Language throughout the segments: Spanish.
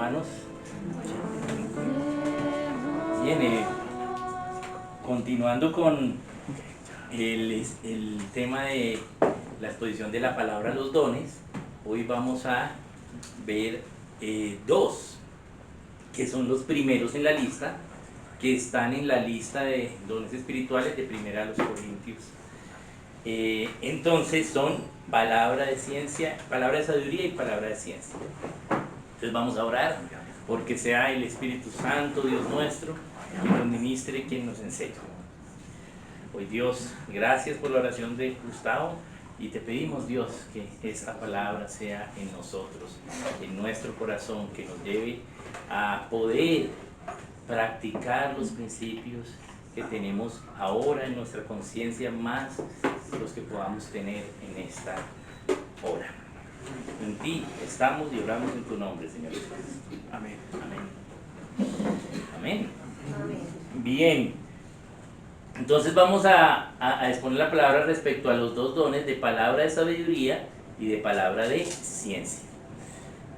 hermanos? Bien, continuando con el tema de la exposición de la palabra los dones, hoy vamos a ver dos, que son los primeros en la lista, que están en la lista de dones espirituales de 1 a los Corintios. Entonces son palabra de ciencia, palabra de sabiduría y palabra de ciencia. Entonces vamos a orar porque sea el Espíritu Santo, Dios nuestro, quien nos ministre, quien nos enseñe. Hoy Dios, gracias por la oración de Gustavo y te pedimos, Dios, que esta palabra sea en nosotros, en nuestro corazón, que nos lleve a poder practicar los principios que tenemos ahora en nuestra conciencia, más los que podamos tener en esta hora. En ti estamos y oramos en tu nombre, Señor Jesús. Amén. Amén. Amén. Amén. Bien. Entonces vamos a exponer la palabra respecto a los dos dones de palabra de sabiduría y de palabra de ciencia.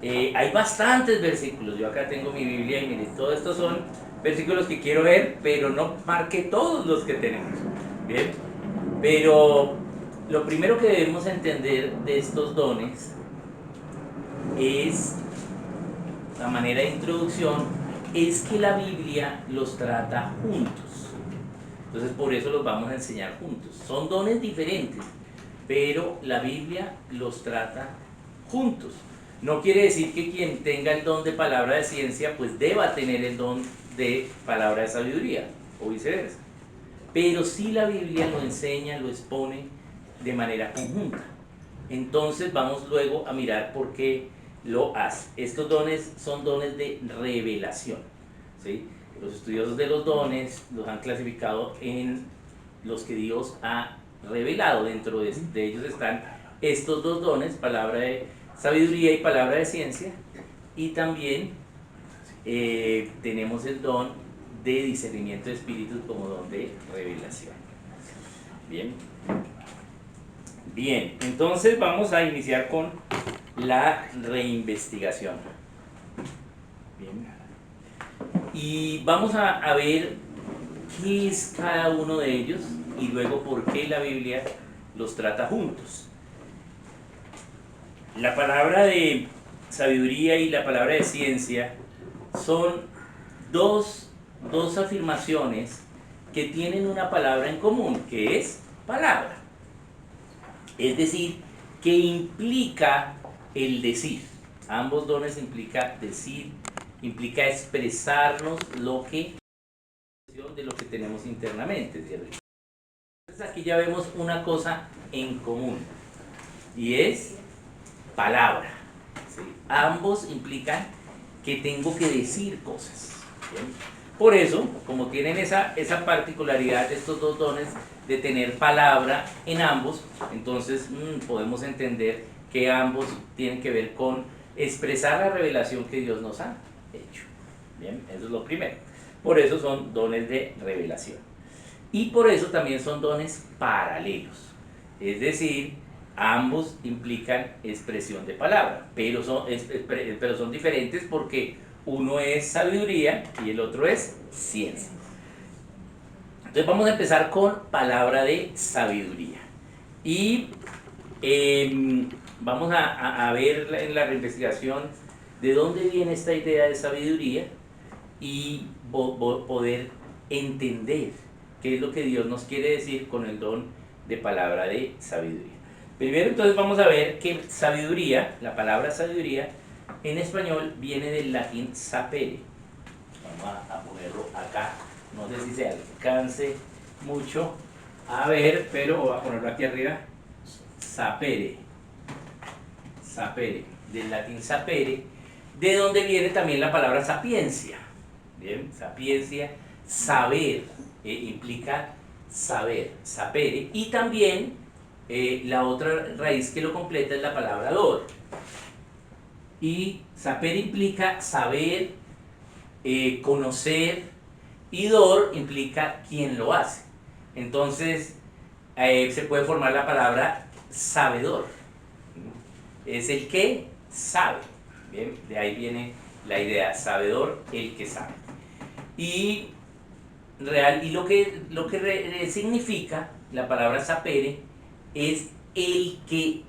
Hay bastantes versículos. Yo acá tengo mi Biblia y miren, todos estos son versículos que quiero ver, pero no marqué todos los que tenemos. Bien. Pero lo primero que debemos entender de estos dones es, la manera de introducción, es que la Biblia los trata juntos. Entonces por eso los vamos a enseñar juntos. Son dones diferentes, pero la Biblia los trata juntos. No quiere decir que quien tenga el don de palabra de ciencia pues deba tener el don de palabra de sabiduría o viceversa. Pero sí la Biblia lo enseña, lo expone de manera conjunta. Entonces vamos luego a mirar por qué lo hace. Estos dones son dones de revelación, ¿sí? Los estudiosos de los dones los han clasificado en los que Dios ha revelado. Dentro de ellos están estos dos dones, palabra de sabiduría y palabra de ciencia, y también tenemos el don de discernimiento de espíritus como don de revelación. Bien. Bien, entonces vamos a iniciar con la reinvestigación. Bien. Y vamos a ver qué es cada uno de ellos y luego por qué la Biblia los trata juntos. La palabra de sabiduría y la palabra de ciencia son dos afirmaciones que tienen una palabra en común, que es palabra. Es decir, que implica el decir. Ambos dones implica decir, implica expresarnos de lo que tenemos internamente, ¿cierto? Entonces aquí ya vemos una cosa en común y es palabra, ¿sí? Ambos implican que tengo que decir cosas, ¿bien? Por eso, como tienen esa particularidad de estos dos dones de tener palabra en ambos, entonces podemos entender que ambos tienen que ver con expresar la revelación que Dios nos ha hecho. Bien, eso es lo primero. Por eso son dones de revelación. Y por eso también son dones paralelos. Es decir, ambos implican expresión de palabra, pero son diferentes porque uno es sabiduría y el otro es ciencia. Entonces vamos a empezar con palabra de sabiduría. Y vamos a ver en la reinvestigación de dónde viene esta idea de sabiduría y poder entender qué es lo que Dios nos quiere decir con el don de palabra de sabiduría. Primero entonces vamos a ver que sabiduría, la palabra sabiduría en español viene del latín sapere. Vamos a ponerlo acá, no sé si se alcance mucho a ver, pero voy a ponerlo aquí arriba. Sapere, sapere, del latín sapere, de donde viene también la palabra sapiencia. Bien, sapiencia, saber, implica saber, sapere, y también la otra raíz que lo completa es la palabra dor. Y sapere implica saber, conocer, y dor implica quien lo hace. Entonces se puede formar la palabra sabedor. Es el que sabe. Bien, de ahí viene la idea, sabedor, el que sabe. Y lo que significa la palabra sapere es el que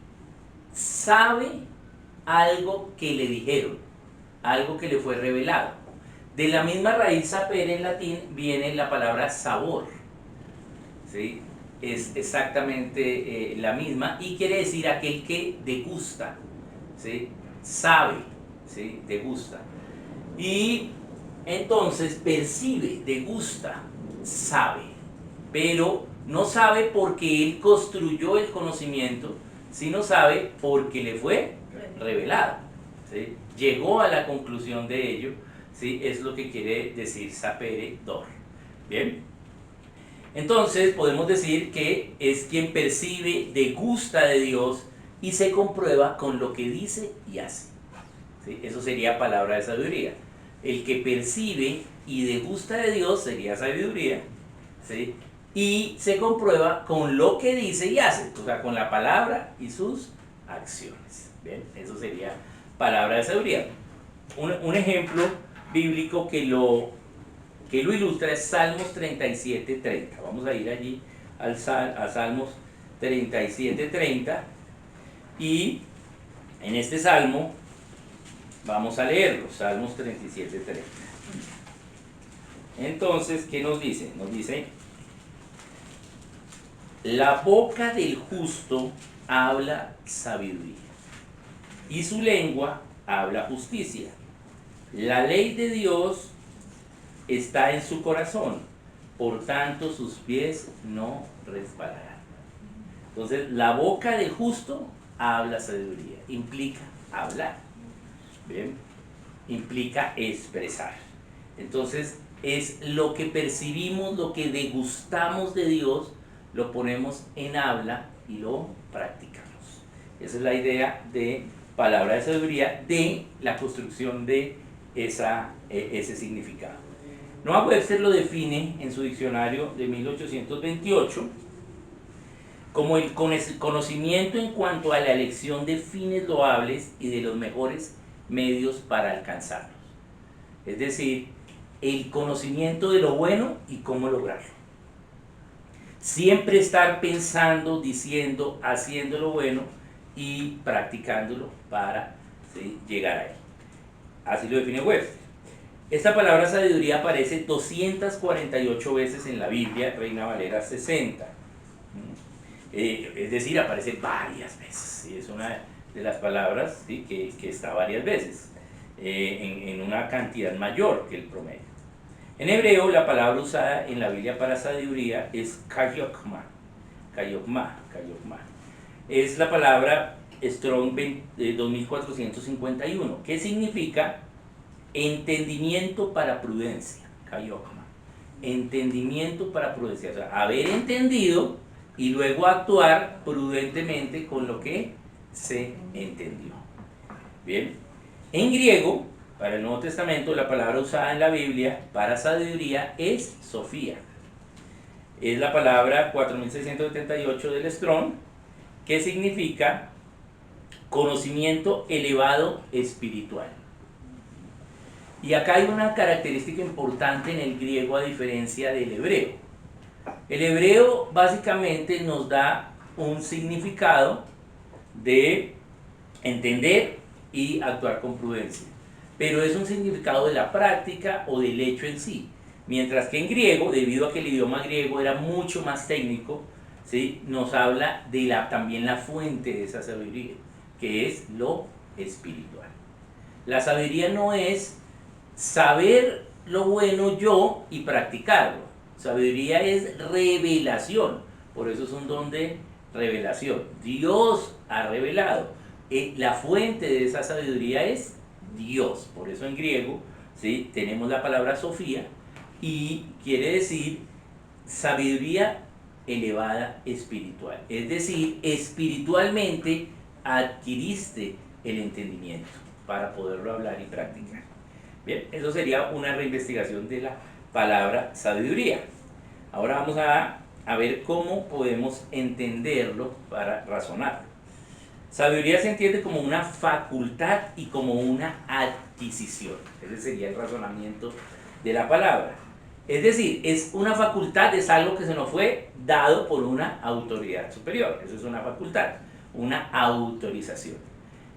sabe algo que le dijeron, algo que le fue revelado. De la misma raíz sapere en latín viene la palabra sabor, ¿sí? Es exactamente la misma y quiere decir aquel que degusta, ¿sí? Sabe, ¿sí? Degusta. Y entonces percibe, degusta, sabe, pero no sabe porque él construyó el conocimiento, sino sabe porque le fue revelado, ¿sí? Llegó a la conclusión de ello, ¿sí? Es lo que quiere decir sapere dor. Bien, entonces podemos decir que es quien percibe, degusta de Dios y se comprueba con lo que dice y hace, ¿sí? Eso sería palabra de sabiduría. El que percibe y degusta de Dios sería sabiduría, ¿sí? Y se comprueba con lo que dice y hace, o sea, con la palabra y sus acciones. ¿Bien? Eso sería palabra de sabiduría. Un ejemplo bíblico que lo ilustra es Salmos 37:30. Vamos a ir allí a Salmos 37:30 y en este salmo vamos a leerlo, Salmos 37:30. Entonces, ¿qué nos dice? Nos dice: la boca del justo habla sabiduría, y su lengua habla justicia. La ley de Dios está en su corazón, por tanto sus pies no resbalarán. Entonces, la boca del justo habla sabiduría, implica hablar, ¿bien? Implica expresar. Entonces, es lo que percibimos, lo que degustamos de Dios, lo ponemos en habla y lo practicamos. Esa es la idea de palabra de sabiduría, de la construcción de ese significado. Noah Webster lo define en su diccionario de 1828 como el conocimiento en cuanto a la elección de fines loables y de los mejores medios para alcanzarlos. Es decir, el conocimiento de lo bueno y cómo lograrlo. Siempre estar pensando, diciendo, haciendo lo bueno y practicándolo para, ¿sí?, llegar ahí. Así lo define Webster. Esta palabra sabiduría aparece 248 veces en la Biblia, Reina Valera 60. Es decir, aparece varias veces. ¿Sí? Es una de las palabras, ¿sí?, que está varias veces, en una cantidad mayor que el promedio. En hebreo, la palabra usada en la Biblia para sabiduría es kayokma. Kayokma. Es la palabra Strong 2451, que significa entendimiento para prudencia. Kayokma. Entendimiento para prudencia. O sea, haber entendido y luego actuar prudentemente con lo que se entendió. Bien. En griego, para el Nuevo Testamento, la palabra usada en la Biblia para sabiduría es Sofía. Es la palabra 4678 del Strong, que significa conocimiento elevado espiritual. Y acá hay una característica importante en el griego a diferencia del hebreo. El hebreo básicamente nos da un significado de entender y actuar con prudencia, pero es un significado de la práctica o del hecho en sí. Mientras que en griego, debido a que el idioma griego era mucho más técnico, ¿sí?, nos habla de también la fuente de esa sabiduría, que es lo espiritual. La sabiduría no es saber lo bueno yo y practicarlo. Sabiduría es revelación, por eso es un don de revelación. Dios ha revelado. La fuente de esa sabiduría es Dios, por eso en griego, ¿sí?, tenemos la palabra Sofía y quiere decir sabiduría elevada espiritual. Es decir, espiritualmente adquiriste el entendimiento para poderlo hablar y practicar. Bien, eso sería una reinvestigación de la palabra sabiduría. Ahora vamos a ver cómo podemos entenderlo para razonar. Sabiduría se entiende como una facultad y como una adquisición. Ese sería el razonamiento de la palabra. Es decir, es una facultad, es algo que se nos fue dado por una autoridad superior. Eso es una facultad, una autorización.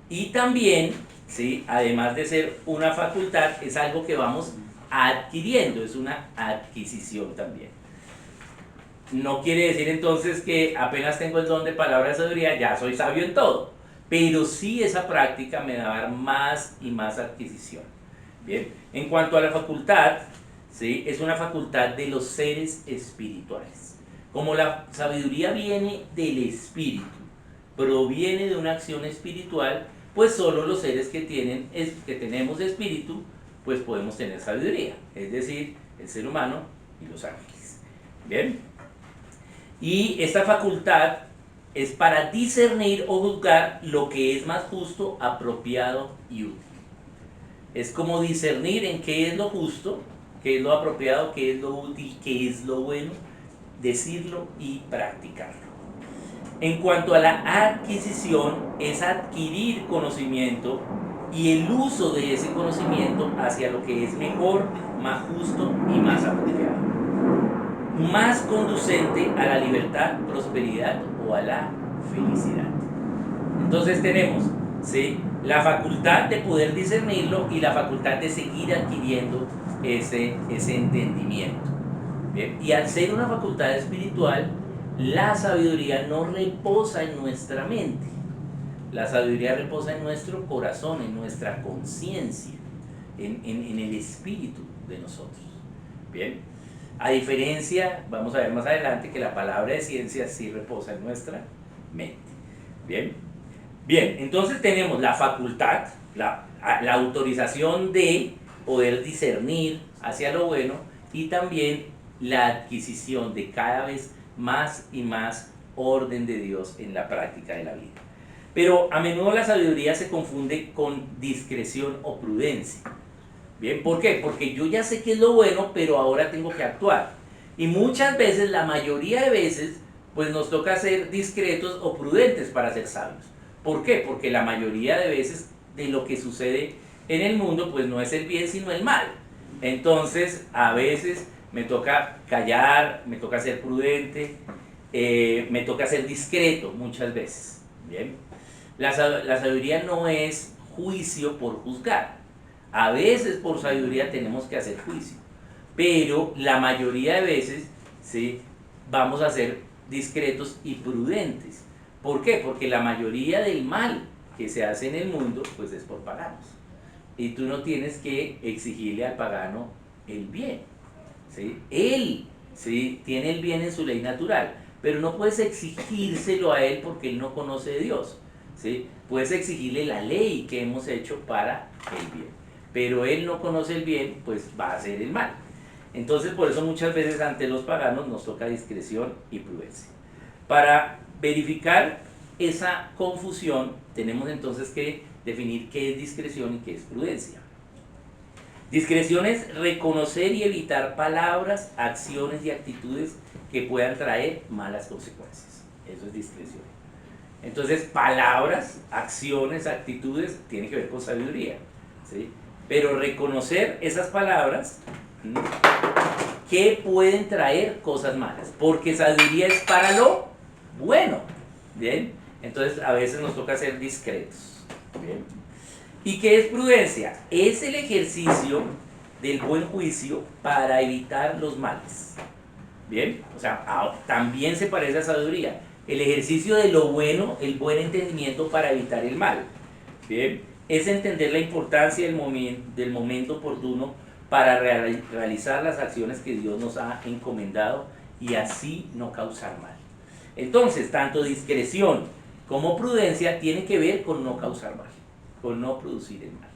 Y también, ¿sí?, además de ser una facultad, es algo que vamos adquiriendo, es una adquisición también. No quiere decir entonces que apenas tengo el don de palabra de sabiduría, ya soy sabio en todo. Pero sí, esa práctica me va a dar más y más adquisición. Bien, en cuanto a la facultad, ¿sí?, es una facultad de los seres espirituales. Como la sabiduría viene del espíritu, proviene de una acción espiritual, pues solo los seres que tenemos espíritu, pues podemos tener sabiduría. Es decir, el ser humano y los ángeles. Bien. Y esta facultad es para discernir o juzgar lo que es más justo, apropiado y útil. Es como discernir en qué es lo justo, qué es lo apropiado, qué es lo útil, qué es lo bueno, decirlo y practicarlo. En cuanto a la adquisición, es adquirir conocimiento y el uso de ese conocimiento hacia lo que es mejor, más justo y más apropiado, más conducente a la libertad, prosperidad o a la felicidad. Entonces tenemos, ¿sí?, la facultad de poder discernirlo y la facultad de seguir adquiriendo ese entendimiento. Bien. Y al ser una facultad espiritual, la sabiduría no reposa en nuestra mente. La sabiduría reposa en nuestro corazón, en nuestra conciencia, en el espíritu de nosotros. Bien. A diferencia, vamos a ver más adelante, que la palabra de ciencia sí reposa en nuestra mente. Bien. Bien, entonces tenemos la facultad, la autorización de poder discernir hacia lo bueno y también la adquisición de cada vez más y más orden de Dios en la práctica de la vida. Pero a menudo la sabiduría se confunde con discreción o prudencia. Bien, ¿por qué? Porque yo ya sé qué es lo bueno, pero ahora tengo que actuar. Y muchas veces, la mayoría de veces, pues nos toca ser discretos o prudentes para ser sabios. ¿Por qué? Porque la mayoría de veces de lo que sucede en el mundo, pues no es el bien, sino el mal. Entonces, a veces me toca callar, me toca ser prudente, me toca ser discreto muchas veces. Bien. La sabiduría no es juicio por juzgar. A veces por sabiduría tenemos que hacer juicio, pero la mayoría de veces, ¿sí?, vamos a ser discretos y prudentes. ¿Por qué? Porque la mayoría del mal que se hace en el mundo, pues es por paganos. Y tú no tienes que exigirle al pagano el bien, ¿sí? Él, ¿sí?, tiene el bien en su ley natural, pero no puedes exigírselo a él porque él no conoce de Dios, ¿sí? Puedes exigirle la ley que hemos hecho para el bien, pero él no conoce el bien, pues va a hacer el mal. Entonces, por eso muchas veces ante los paganos nos toca discreción y prudencia. Para verificar esa confusión, tenemos entonces que definir qué es discreción y qué es prudencia. Discreción es reconocer y evitar palabras, acciones y actitudes que puedan traer malas consecuencias. Eso es discreción. Entonces, palabras, acciones, actitudes, tienen que ver con sabiduría, ¿sí? Pero reconocer esas palabras que pueden traer cosas malas, porque sabiduría es para lo bueno. Bien, entonces a veces nos toca ser discretos. Bien. ¿Y qué es prudencia? Es el ejercicio del buen juicio para evitar los males. Bien, o sea, también se parece a sabiduría. El ejercicio de lo bueno, el buen entendimiento para evitar el mal. Bien, es entender la importancia del momento oportuno para realizar las acciones que Dios nos ha encomendado y así no causar mal. Entonces, tanto discreción como prudencia tienen que ver con no causar mal, con no producir el mal.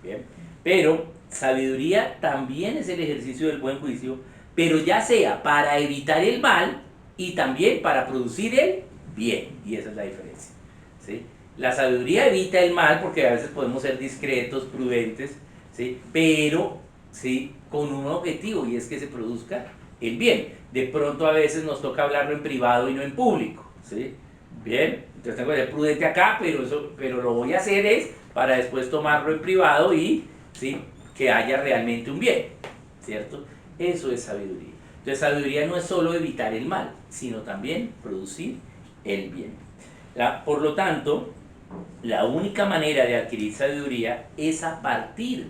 Bien, pero sabiduría también es el ejercicio del buen juicio, pero ya sea para evitar el mal y también para producir el bien, y esa es la diferencia, ¿sí? La sabiduría evita el mal porque a veces podemos ser discretos, prudentes, ¿sí?, pero, ¿sí?, con un objetivo, y es que se produzca el bien. De pronto a veces nos toca hablarlo en privado y no en público, ¿sí? Bien, entonces tengo que ser prudente acá, pero lo voy a hacer es para después tomarlo en privado y ¿sí? Que haya realmente un bien, ¿cierto? Eso es sabiduría. Entonces sabiduría no es solo evitar el mal, sino también producir el bien. Por lo tanto, la única manera de adquirir sabiduría es a partir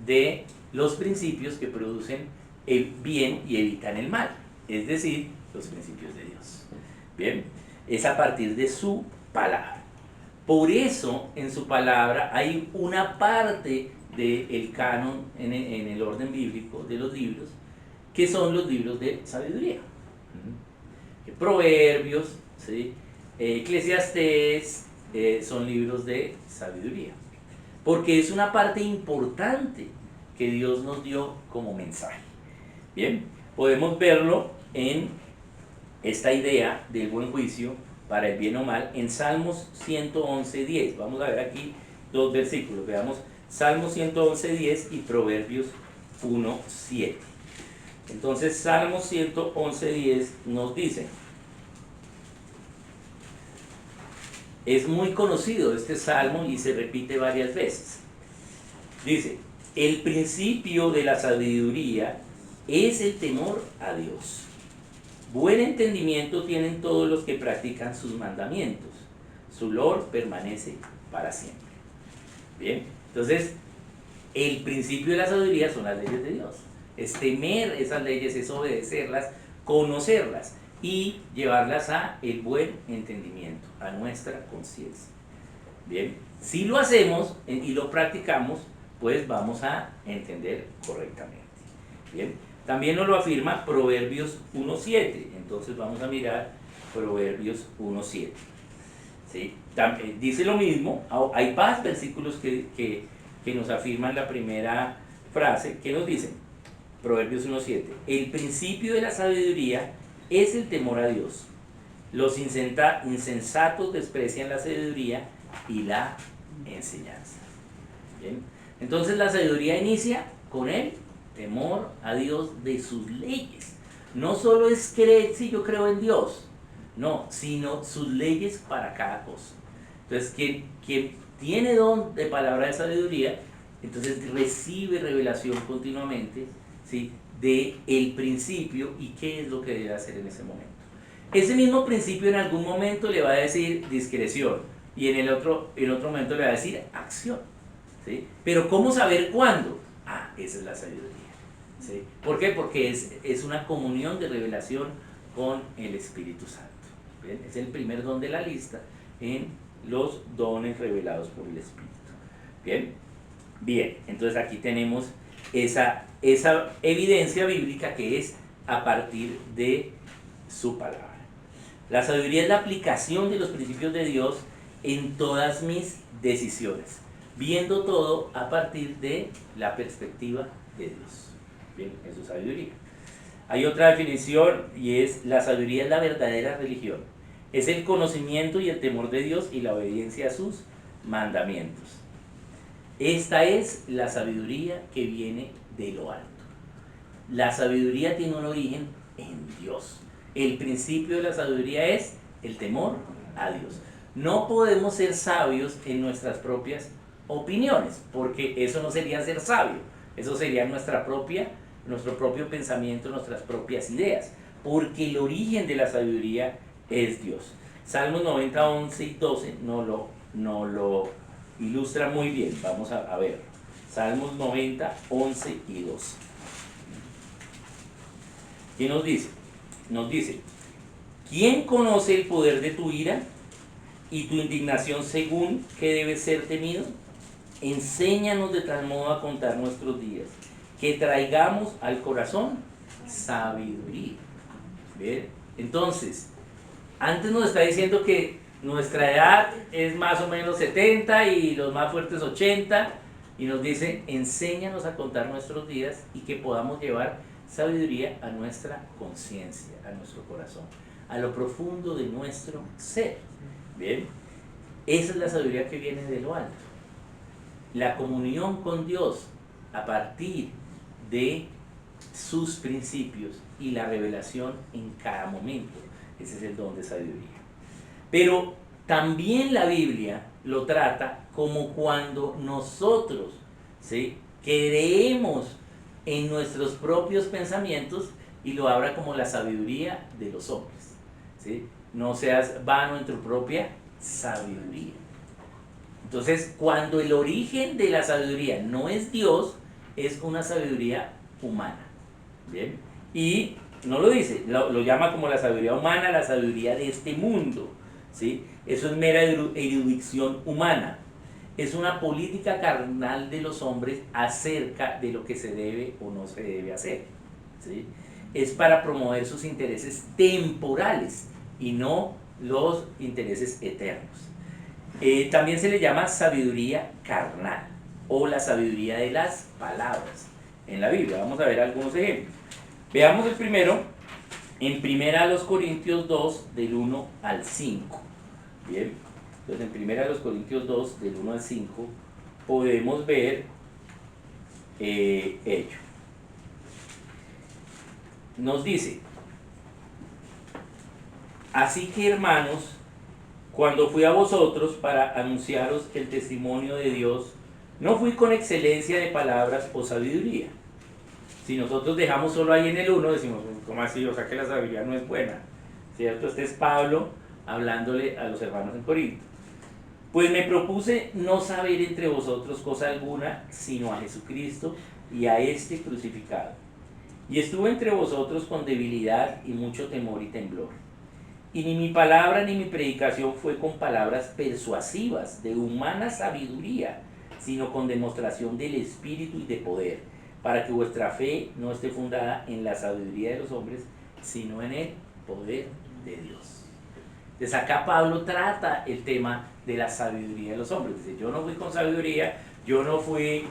de los principios que producen el bien y evitan el mal, es decir, los principios de Dios. Bien, es a partir de su palabra. Por eso en su palabra hay una parte del canon en el orden bíblico de los libros que son los libros de sabiduría. Proverbios, ¿sí? Eclesiastés, son libros de sabiduría. Porque es una parte importante que Dios nos dio como mensaje. Bien, podemos verlo en esta idea del buen juicio para el bien o mal en Salmos 111:10. Vamos a ver aquí dos versículos. Veamos Salmos 111:10 y Proverbios 1:7. Entonces Salmos 111:10 nos dice, es muy conocido este salmo y se repite varias veces. Dice, el principio de la sabiduría es el temor a Dios. Buen entendimiento tienen todos los que practican sus mandamientos. Su loor permanece para siempre. Bien, entonces el principio de la sabiduría son las leyes de Dios. Es temer esas leyes, es obedecerlas, conocerlas y llevarlas a el buen entendimiento, a nuestra conciencia. Bien, si lo hacemos y lo practicamos, pues vamos a entender correctamente. Bien, también nos lo afirma Proverbios 1:7. Entonces vamos a mirar Proverbios 1:7. ¿Sí? Dice lo mismo, hay más versículos que nos afirman la primera frase, que nos dicen, Proverbios 1:7, el principio de la sabiduría es el temor a Dios. Los insensatos desprecian la sabiduría y la enseñanza. ¿Bien? Entonces la sabiduría inicia con el temor a Dios de sus leyes. No solo es creer si yo creo en Dios, no, sino sus leyes para cada cosa. Entonces, quien tiene don de palabra de sabiduría, entonces recibe revelación continuamente, ¿sí? De el principio y qué es lo que debe hacer en ese momento. Ese mismo principio en algún momento le va a decir discreción y en otro momento le va a decir acción, ¿sí? Pero ¿cómo saber cuándo? Esa es la sabiduría, ¿sí? ¿Por qué? Porque es una comunión de revelación con el Espíritu Santo. ¿Bien? Es el primer don de la lista en los dones revelados por el Espíritu. ¿Bien? Bien, entonces aquí tenemos esa evidencia bíblica que es a partir de su palabra. La sabiduría es la aplicación de los principios de Dios en todas mis decisiones, viendo todo a partir de la perspectiva de Dios. Bien, eso es sabiduría. Hay otra definición y es: la sabiduría es la verdadera religión. Es el conocimiento y el temor de Dios y la obediencia a sus mandamientos. Esta es la sabiduría que viene de lo alto. La sabiduría tiene un origen en Dios. El principio de la sabiduría es el temor a Dios. No podemos ser sabios en nuestras propias opiniones, porque eso no sería ser sabio. Eso sería nuestro propio pensamiento, nuestras propias ideas, porque el origen de la sabiduría es Dios. Salmos 90, 11 y 12 no lo ilustra muy bien. Vamos a ver. Salmos 90, 11 y 12. ¿Qué nos dice? Nos dice: ¿quién conoce el poder de tu ira y tu indignación según que debe ser temido? Enséñanos de tal modo a contar nuestros días, que traigamos al corazón sabiduría. ¿Bien? Entonces, antes nos está diciendo que nuestra edad es más o menos 70 y los más fuertes 80, y nos dice: enséñanos a contar nuestros días y que podamos llevar sabiduría a nuestra conciencia, a nuestro corazón, a lo profundo de nuestro ser. Bien, esa es la sabiduría que viene de lo alto. La comunión con Dios a partir de sus principios y la revelación en cada momento. Ese es el don de sabiduría. Pero también la Biblia lo trata como cuando nosotros, ¿sí?, creemos en nuestros propios pensamientos y lo habla como la sabiduría de los hombres, ¿sí? No seas vano en tu propia sabiduría. Entonces, cuando el origen de la sabiduría no es Dios, es una sabiduría humana. ¿Bien? Y no lo dice, lo llama como la sabiduría humana, la sabiduría de este mundo. ¿Sí? Eso es mera erudición humana. Es una política carnal de los hombres acerca de lo que se debe o no se debe hacer. ¿Sí? Es para promover sus intereses temporales y no los intereses eternos. También se le llama sabiduría carnal o la sabiduría de las palabras en la Biblia. Vamos a ver algunos ejemplos. Veamos el primero en 1 Corintios 2 del 1 al 5. Bien, entonces en 1 Corintios 2 del 1 al 5 podemos ver ello. Nos dice: así que, hermanos, cuando fui a vosotros para anunciaros el testimonio de Dios, no fui con excelencia de palabras o sabiduría. Si nosotros dejamos solo ahí en el 1, decimos, ¿cómo así? O sea que la sabiduría no es buena, ¿cierto? Este es Pablo hablándole a los hermanos en Corinto. Pues me propuse no saber entre vosotros cosa alguna, sino a Jesucristo y a este crucificado. Y estuve entre vosotros con debilidad y mucho temor y temblor. Y ni mi palabra ni mi predicación fue con palabras persuasivas de humana sabiduría, sino con demostración del Espíritu y de poder, para que vuestra fe no esté fundada en la sabiduría de los hombres, sino en el poder de Dios. Entonces acá Pablo trata el tema de la sabiduría de los hombres. Dice, yo no fui con sabiduría, yo no fui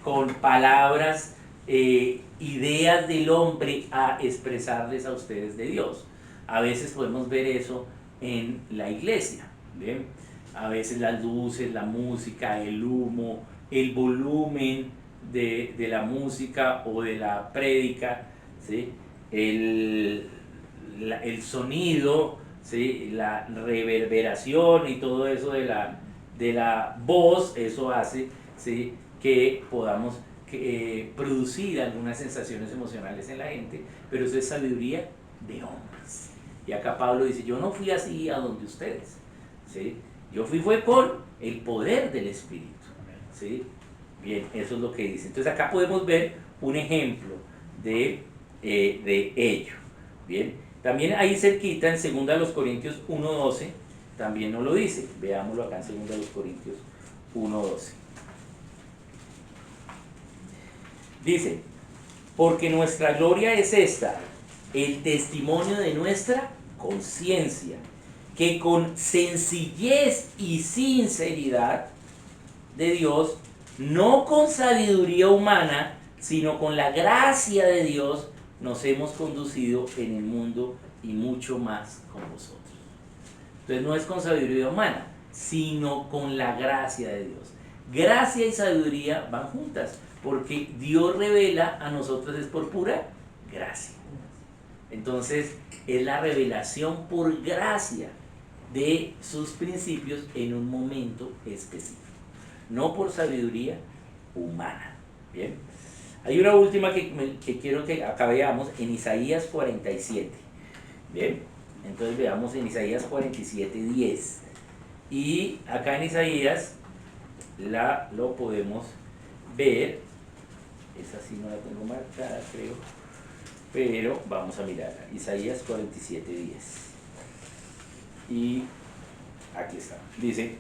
con palabras, ideas del hombre a expresarles a ustedes de Dios. A veces podemos ver eso en la iglesia, ¿bien? A veces las luces, la música, el humo, el volumen de la música o de la prédica, ¿sí? El sonido, ¿sí? La reverberación y todo eso de la voz, eso hace, ¿sí?, que podamos producir algunas sensaciones emocionales en la gente, pero eso es sabiduría de hombres. Y acá Pablo dice, yo no fui así a donde ustedes, ¿sí? Yo fue con el poder del Espíritu, ¿sí? Bien, eso es lo que dice. Entonces acá podemos ver un ejemplo de ello. Bien, también ahí cerquita en 2 Corintios 1:12 también nos lo dice. Veámoslo acá en 2 Corintios 1:12. Dice, porque nuestra gloria es esta, el testimonio de nuestra conciencia, que con sencillez y sinceridad de Dios, no con sabiduría humana, sino con la gracia de Dios, nos hemos conducido en el mundo y mucho más con vosotros. Entonces no es con sabiduría humana, sino con la gracia de Dios. Gracia y sabiduría van juntas, porque Dios revela a nosotros es por pura gracia. Entonces es la revelación por gracia de sus principios en un momento específico, no por sabiduría humana. Bien, hay una última que quiero que acá veamos en Isaías 47. Bien, entonces veamos en Isaías 47:10. Y acá en Isaías lo podemos ver. Esa sí no la tengo marcada, creo, pero vamos a mirarla. Isaías 47:10. Y aquí está. Dice,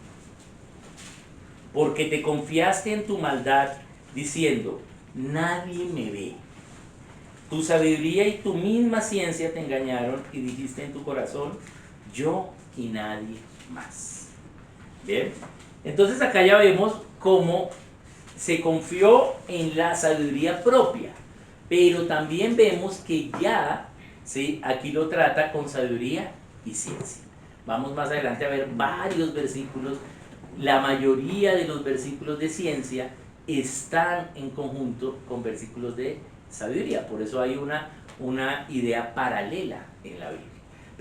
porque te confiaste en tu maldad, diciendo, nadie me ve. Tu sabiduría y tu misma ciencia te engañaron y dijiste en tu corazón, yo y nadie más. Bien, entonces acá ya vemos cómo se confió en la sabiduría propia, pero también vemos que ya, ¿sí?, aquí lo trata con sabiduría y ciencia. Vamos más adelante a ver varios versículos. La mayoría de los versículos de ciencia están en conjunto con versículos de sabiduría, por eso hay una idea paralela en la Biblia.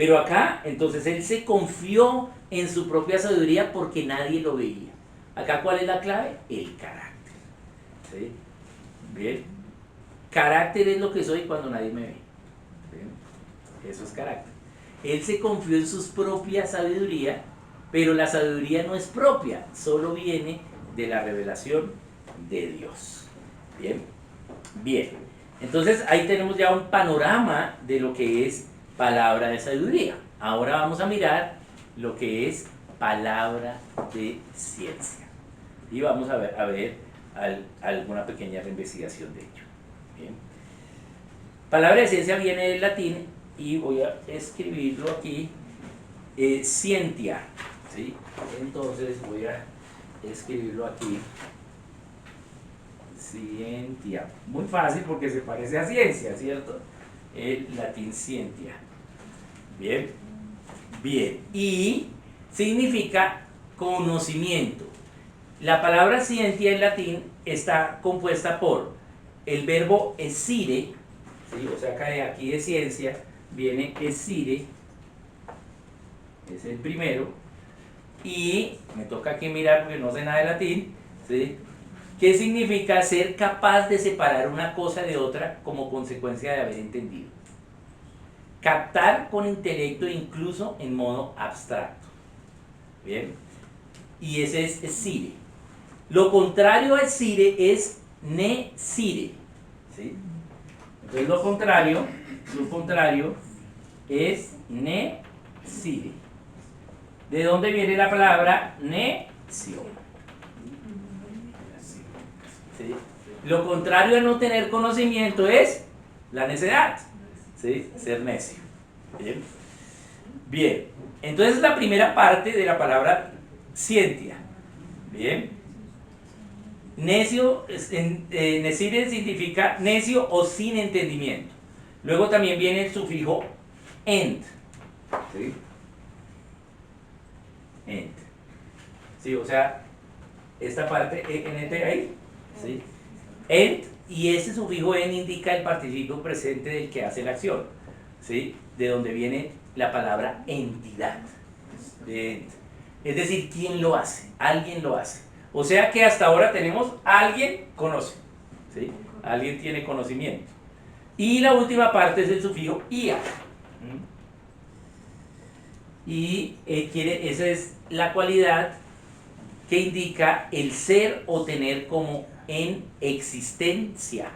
Pero acá, entonces él se confió en su propia sabiduría porque nadie lo veía. Acá, ¿cuál es la clave? El carácter. ¿Sí? Bien. Carácter es lo que soy cuando nadie me ve. ¿Bien? Eso es carácter. Él se confió en su propia sabiduría, pero la sabiduría no es propia, solo viene de la revelación de Dios. Bien. Bien. Entonces ahí tenemos ya un panorama de lo que es palabra de sabiduría. Ahora vamos a mirar lo que es palabra de ciencia. Y vamos a ver alguna pequeña reinvestigación de ello. Bien. Palabra de ciencia viene del latín y voy a escribirlo aquí, scientia. ¿Sí? Entonces voy a escribirlo aquí. Scientia. Muy fácil porque se parece a ciencia, ¿cierto? El latín scientia. Bien. Bien. Y significa conocimiento. La palabra scientia en latín está compuesta por el verbo esire, ¿sí? O sea, aquí de ciencia viene esire, es el primero, y me toca aquí mirar porque no sé nada de latín, ¿sí? ¿Qué significa ser capaz de separar una cosa de otra como consecuencia de haber entendido? Captar con intelecto incluso en modo abstracto. Bien. Y ese es esire. Lo contrario a esire es nesire. ¿Sí? Entonces lo contrario es nesire. ¿De dónde viene la palabra necio? ¿Sí? Lo contrario a no tener conocimiento es la necedad. ¿Sí? Ser necio. Bien. Bien. Entonces la primera parte de la palabra scientia. Bien. Necio, nesire significa necio o sin entendimiento. Luego también viene el sufijo ent. ¿Sí? Ent. Sí, o sea, esta parte, ent ahí. ¿Sí? Ent, y ese sufijo en indica el participio presente del que hace la acción. ¿Sí? De donde viene la palabra entidad. De ent. Es decir, ¿quién lo hace? Alguien lo hace. O sea que hasta ahora tenemos alguien conoce, ¿sí? Alguien tiene conocimiento. Y la última parte es el sufijo ia. Y esa es la cualidad que indica el ser o tener como en existencia.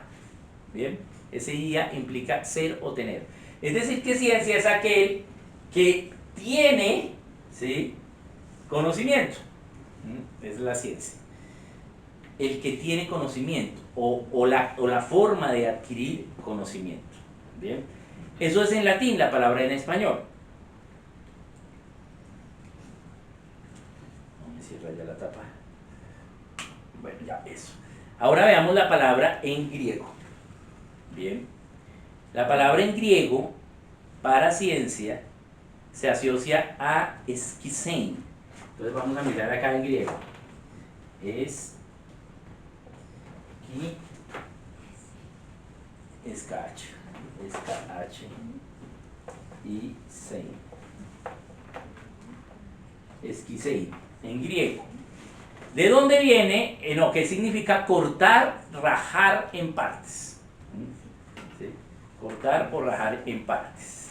Bien, ese ia implica ser o tener. Es decir, que ciencia es aquel que tiene, ¿sí?, conocimiento. Es la ciencia. El que tiene conocimiento o la forma de adquirir conocimiento. Bien. Eso es en latín, la palabra en español. No me cierra ya la tapa. Bueno, ya eso. Ahora veamos la palabra en griego. Bien. La palabra en griego para ciencia se asocia a esquisein. Entonces vamos a mirar acá en griego. Es y sein. Esquisein, en griego. ¿De dónde viene? No, ¿qué significa cortar, rajar en partes? ¿Sí? Cortar o rajar en partes.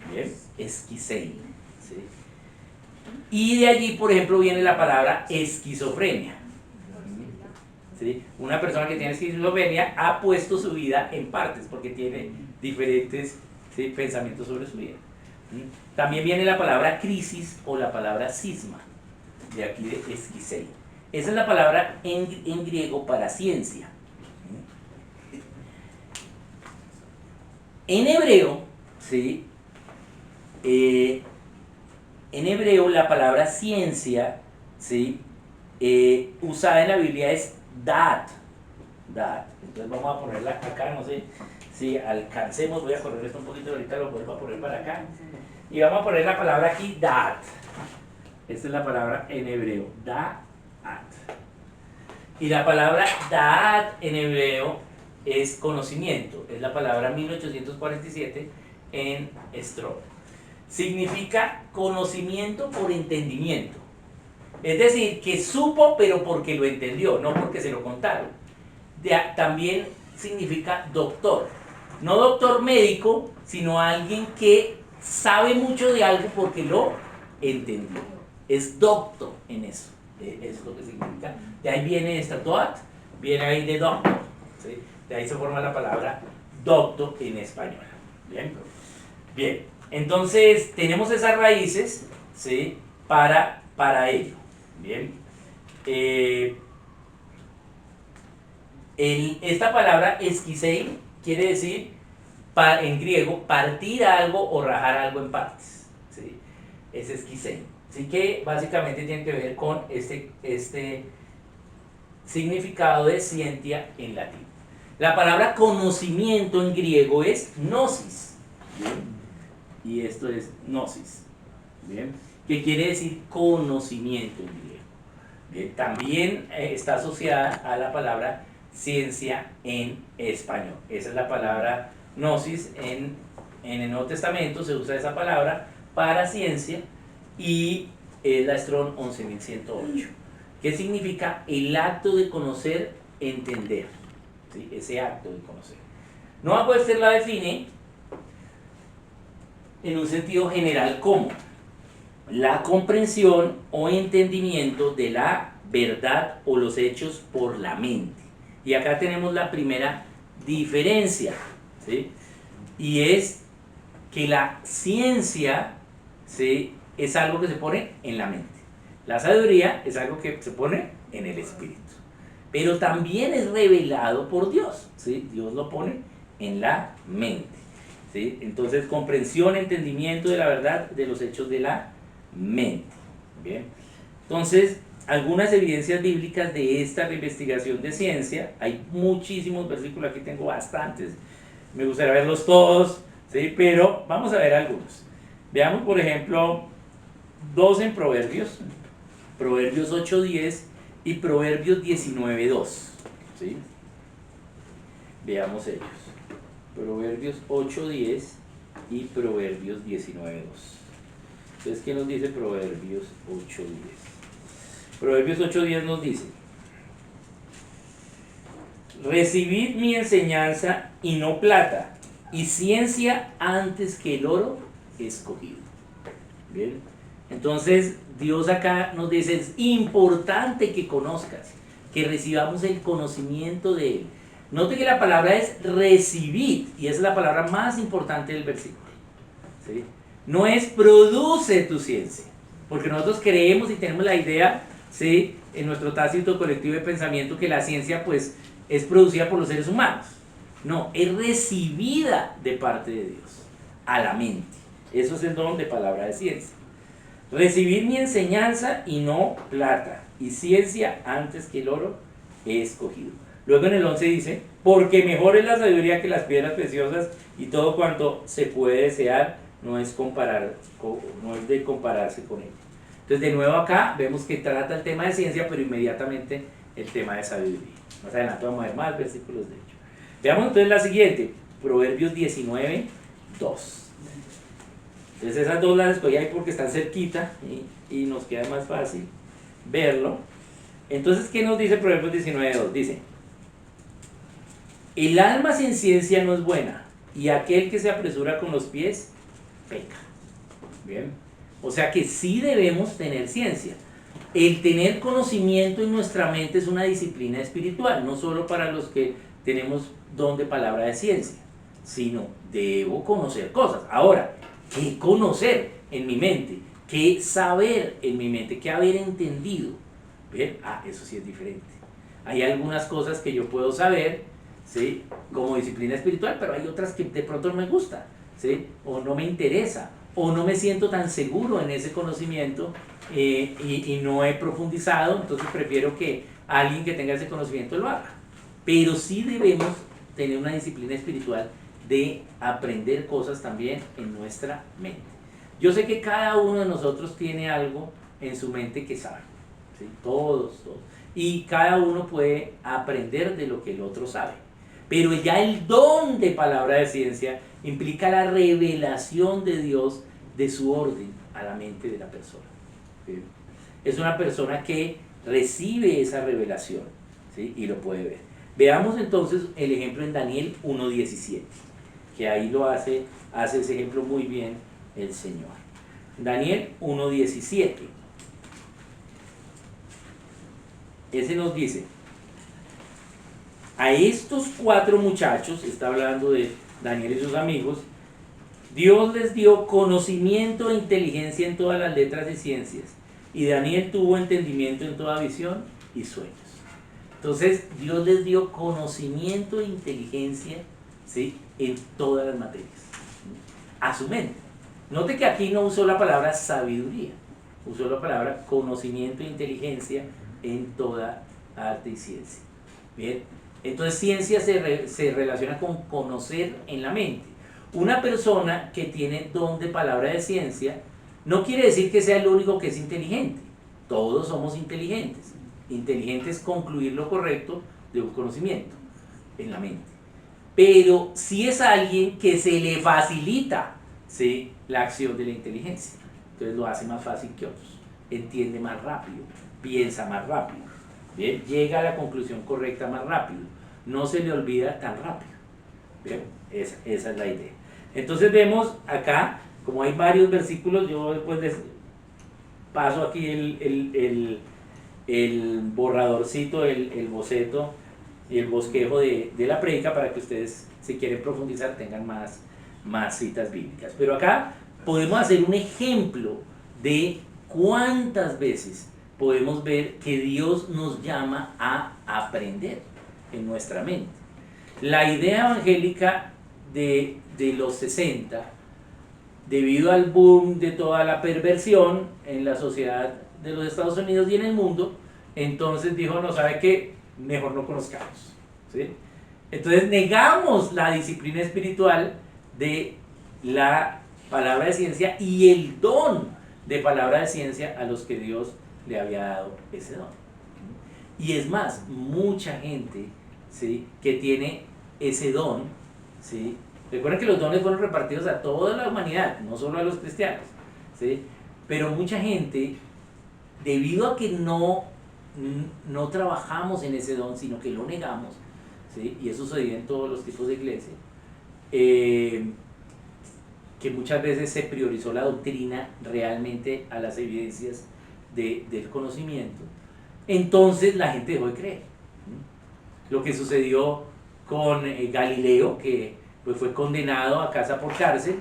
Bien, esquisein. ¿Sí? Y de allí, por ejemplo, viene la palabra esquizofrenia. ¿Sí? Una persona que tiene esquizofrenia ha puesto su vida en partes porque tiene diferentes, ¿sí?, pensamientos sobre su vida. También viene la palabra crisis o la palabra cisma, de aquí de esquisein. Esa es la palabra en griego para ciencia. En hebreo, ¿sí?, en hebreo la palabra ciencia, ¿sí?, usada en la Biblia es dat. Entonces vamos a ponerla acá, no sé si alcancemos, voy a correr esto un poquito, ahorita lo vuelvo a poner para acá. Y vamos a poner la palabra aquí, dat. Esta es la palabra en hebreo, da'at. Y la palabra da'at en hebreo es conocimiento, es la palabra 1847 en Strong. significa conocimiento por entendimiento. Es decir, que supo pero porque lo entendió, no porque se lo contaron. También significa doctor. No doctor médico, sino alguien que sabe mucho de algo porque lo entendió. Es doctor en eso. Es lo que significa. De ahí viene esta doat, viene ahí de doctor. ¿Sí? De ahí se forma la palabra doctor en español. Bien. Bien. Entonces tenemos esas raíces, ¿sí? para ello. Bien. Esta palabra esquisei quiere decir en griego partir algo o rajar algo en partes, ¿sí? Es esquisei. Así que básicamente tiene que ver con este significado de scientia en latín. La palabra conocimiento en griego es gnosis. ¿Bien? Y esto es gnosis. ¿Bien? Que quiere decir conocimiento en griego. Bien, también está asociada a la palabra ciencia en español. Esa es la palabra gnosis. En el Nuevo Testamento se usa esa palabra para ciencia y es la Strong 11108, que significa el acto de conocer, entender. ¿Sí? Ese acto de conocer. Noah Webster la define en un sentido general como la comprensión o entendimiento de la verdad o los hechos por la mente. Y acá tenemos la primera diferencia, ¿sí? Y es que la ciencia, ¿sí?, es algo que se pone en la mente. La sabiduría es algo que se pone en el espíritu. Pero también es revelado por Dios, ¿sí? Dios lo pone en la mente, ¿sí? Entonces, comprensión, entendimiento de la verdad de los hechos de la mente. Bien. Entonces, algunas evidencias bíblicas de esta investigación de ciencia. Hay muchísimos versículos, aquí tengo bastantes, me gustaría verlos todos, ¿sí? Pero vamos a ver algunos. Veamos, por ejemplo, dos en Proverbios, Proverbios 8:10 y Proverbios 19:2, ¿sí? Veamos ellos. Proverbios 8:10 y Proverbios 19:2. Entonces, ¿qué nos dice Proverbios 8:10? Proverbios 8:10 nos dice: recibid mi enseñanza y no plata, y ciencia antes que el oro escogido. Bien. Entonces, Dios acá nos dice: es importante que conozcas, que recibamos el conocimiento de Él. Note que la palabra es recibir, y esa es la palabra más importante del versículo, ¿sí? No es produce tu ciencia, porque nosotros creemos y tenemos la idea, ¿sí?, en nuestro tácito colectivo de pensamiento, que la ciencia pues es producida por los seres humanos. No, es recibida de parte de Dios a la mente. Eso es el don de palabra de ciencia. Recibir mi enseñanza y no plata, y ciencia antes que el oro he escogido. Luego en el 11 dice: porque mejor es la sabiduría que las piedras preciosas, y todo cuanto se puede desear no es de compararse con ella. Entonces, de nuevo acá vemos que trata el tema de ciencia, pero inmediatamente el tema de sabiduría. Más adelante vamos a ver más versículos de hecho. Veamos entonces la siguiente, Proverbios 19:2. Entonces esas dos las escogí ahí porque están cerquita y nos queda más fácil verlo. Entonces, ¿qué nos dice Proverbios 19:2? Dice: el alma sin ciencia no es buena, y aquel que se apresura con los pies peca. Bien. O sea que sí debemos tener ciencia. El tener conocimiento en nuestra mente es una disciplina espiritual, no solo para los que tenemos don de palabra de ciencia, sino debo conocer cosas. Ahora, ¿qué conocer en mi mente? ¿Qué saber en mi mente? ¿Qué haber entendido? ¿Bien? Eso sí es diferente. Hay algunas cosas que yo puedo saber, ¿sí?, como disciplina espiritual, pero hay otras que de pronto no me gusta, ¿sí?, o no me interesa, o no me siento tan seguro en ese conocimiento y no he profundizado, entonces prefiero que alguien que tenga ese conocimiento lo haga. Pero sí debemos tener una disciplina espiritual de aprender cosas también en nuestra mente. Yo sé que cada uno de nosotros tiene algo en su mente que sabe, ¿sí? Todos. Y cada uno puede aprender de lo que el otro sabe. Pero ya el don de palabra de ciencia implica la revelación de Dios de su orden a la mente de la persona. ¿Sí? Es una persona que recibe esa revelación, ¿sí? Y lo puede ver. Veamos entonces el ejemplo en Daniel 1:17, que ahí lo hace ese ejemplo muy bien el Señor. Daniel 1:17. Ese nos dice: a estos 4 muchachos, está hablando de Daniel y sus amigos, Dios les dio conocimiento e inteligencia en todas las letras y ciencias, y Daniel tuvo entendimiento en toda visión y sueños. Entonces, Dios les dio conocimiento e inteligencia, ¿sí?, en todas las materias, a su mente. Note que aquí no usó la palabra sabiduría, usó la palabra conocimiento e inteligencia en toda arte y ciencia. Bien, entonces ciencia se relaciona con conocer en la mente. Una persona que tiene don de palabra de ciencia no quiere decir que sea el único que es inteligente. Todos somos inteligentes. Inteligente es concluir lo correcto de un conocimiento en la mente. Pero sí es alguien que se le facilita, ¿sí?, la acción de la inteligencia. Entonces lo hace más fácil que otros. Entiende más rápido, piensa más rápido. Bien, llega a la conclusión correcta más rápido. No se le olvida tan rápido. Bien, esa es la idea. Entonces vemos acá, como hay varios versículos, yo después les paso aquí el borradorcito, el boceto y el bosquejo de la prédica para que ustedes, si quieren profundizar, tengan más citas bíblicas. Pero acá podemos hacer un ejemplo de cuántas veces podemos ver que Dios nos llama a aprender en nuestra mente. La idea evangélica de los 60, debido al boom de toda la perversión en la sociedad de los Estados Unidos y en el mundo, entonces dijo: no, ¿sabe qué? Mejor no conozcamos, ¿sí? Entonces negamos la disciplina espiritual de la palabra de ciencia y el don de palabra de ciencia a los que Dios le había dado ese don. Y es más, mucha gente, ¿sí?, que tiene ese don, ¿sí? Recuerden que los dones fueron repartidos a toda la humanidad, no solo a los cristianos, ¿sí? Pero mucha gente, debido a que no trabajamos en ese don, sino que lo negamos, ¿sí?, y eso sucede en todos los tipos de iglesia, que muchas veces se priorizó la doctrina realmente a las evidencias del conocimiento, entonces la gente dejó de creer. Lo que sucedió con Galileo, que pues fue condenado a casa por cárcel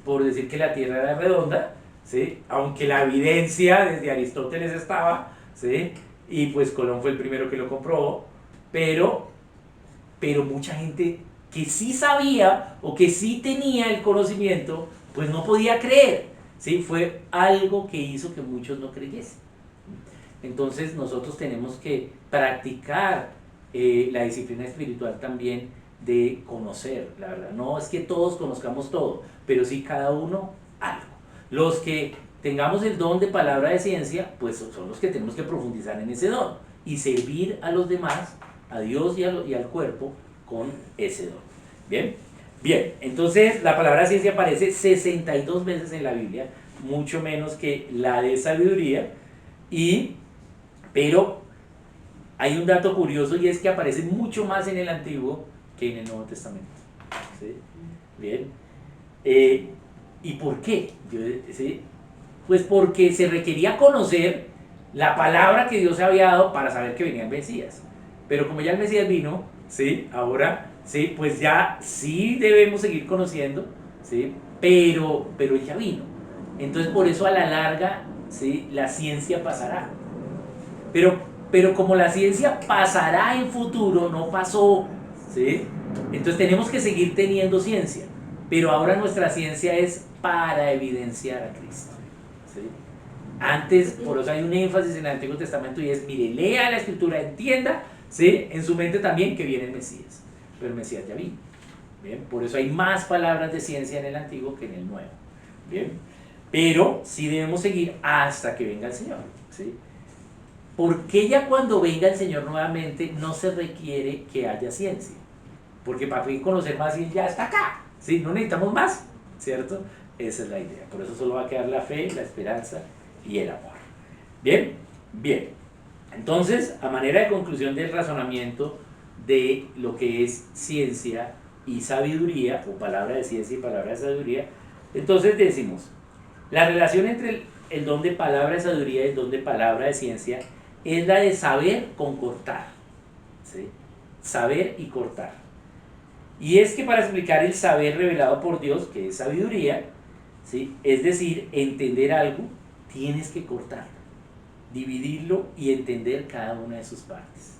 por decir que la Tierra era redonda, ¿sí?, aunque la evidencia desde Aristóteles estaba, ¿sí?, y pues Colón fue el primero que lo comprobó, pero mucha gente que sí sabía o que sí tenía el conocimiento, pues no podía creer, ¿sí? Fue algo que hizo que muchos no creyesen. Entonces nosotros tenemos que practicar la disciplina espiritual también de conocer, la verdad. No es que todos conozcamos todo, pero sí cada uno algo. Los que tengamos el don de palabra de ciencia, pues son los que tenemos que profundizar en ese don y servir a los demás, a Dios y al cuerpo con ese don. Bien, entonces la palabra ciencia aparece 62 veces en la Biblia, mucho menos que la de sabiduría, pero hay un dato curioso y es que aparece mucho más en el Antiguo que en el Nuevo Testamento. ¿Sí? Bien. ¿Y por qué? ¿Sí? Pues porque se requería conocer la palabra que Dios había dado para saber que venía el Mesías. Pero como ya el Mesías vino, ¿sí?, ahora, ¿sí?, pues ya sí debemos seguir conociendo, ¿sí?, pero él ya vino. Entonces por eso a la larga, ¿sí?, la ciencia pasará. Pero como la ciencia pasará en futuro, no pasó, ¿sí?, entonces tenemos que seguir teniendo ciencia. Pero ahora nuestra ciencia es para evidenciar a Cristo, ¿sí? Antes, por eso hay un énfasis en el Antiguo Testamento y es: mire, lea la Escritura, entienda, ¿sí?, en su mente también que viene el Mesías. Pero el Mesías ya vino. Bien, por eso hay más palabras de ciencia en el Antiguo que en el Nuevo. Bien, pero sí debemos seguir hasta que venga el Señor, ¿sí? Porque ya cuando venga el Señor nuevamente no se requiere que haya ciencia, porque para poder conocer más, Él ya está acá, ¿sí? No necesitamos más, ¿cierto? Esa es la idea. Por eso solo va a quedar la fe, la esperanza y el amor. Bien, bien. Entonces, a manera de conclusión del razonamiento de lo que es ciencia y sabiduría, o palabra de ciencia y palabra de sabiduría, entonces decimos, la relación entre el don de palabra de sabiduría y el don de palabra de ciencia es la de saber con cortar. ¿Sí? Saber y cortar. Y es que para explicar el saber revelado por Dios, que es sabiduría, ¿sí? Es decir, entender algo, tienes que cortarlo, dividirlo y entender cada una de sus partes.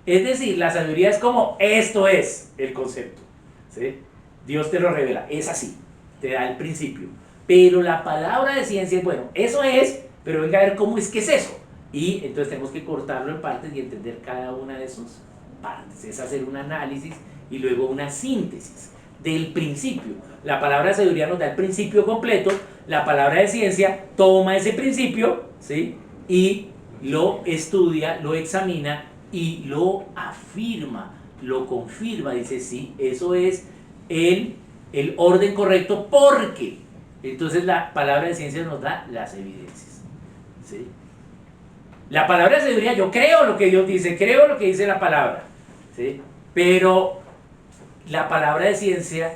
Es decir, la sabiduría es como, esto es el concepto, ¿sí? Dios te lo revela, es así, te da el principio. Pero la palabra de ciencia es, bueno, eso es, pero venga a ver cómo es que es eso. Y entonces tenemos que cortarlo en partes y entender cada una de sus partes. Es hacer un análisis y luego una síntesis del principio. La palabra de sabiduría nos da el principio completo, la palabra de ciencia toma ese principio, ¿sí? Y lo estudia, lo examina y lo afirma, lo confirma, dice, sí, eso es el orden correcto, porque entonces la palabra de ciencia nos da las evidencias, ¿sí? La palabra de sabiduría, yo creo lo que Dios dice, creo lo que dice la palabra, ¿sí? Pero la palabra de ciencia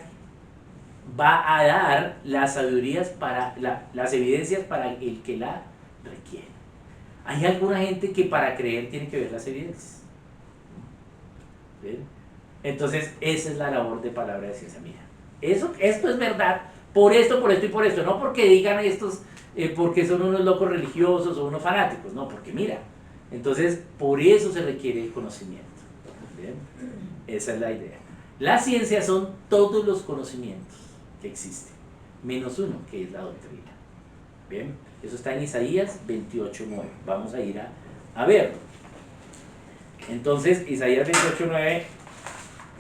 va a dar las sabidurías para las evidencias para el que la requiere. Hay alguna gente que para creer tiene que ver las evidencias. ¿Ven? Entonces esa es la labor de palabra de ciencia. Mira, esto es verdad por esto y por esto, no porque digan estos porque son unos locos religiosos o unos fanáticos, no, porque mira, entonces por eso se requiere el conocimiento. ¿Bien? Esa es la idea. Las ciencias son todos los conocimientos que existen, menos uno, que es la doctrina. Bien, eso está en Isaías 28:9. Vamos a ir a verlo. Entonces, Isaías 28:9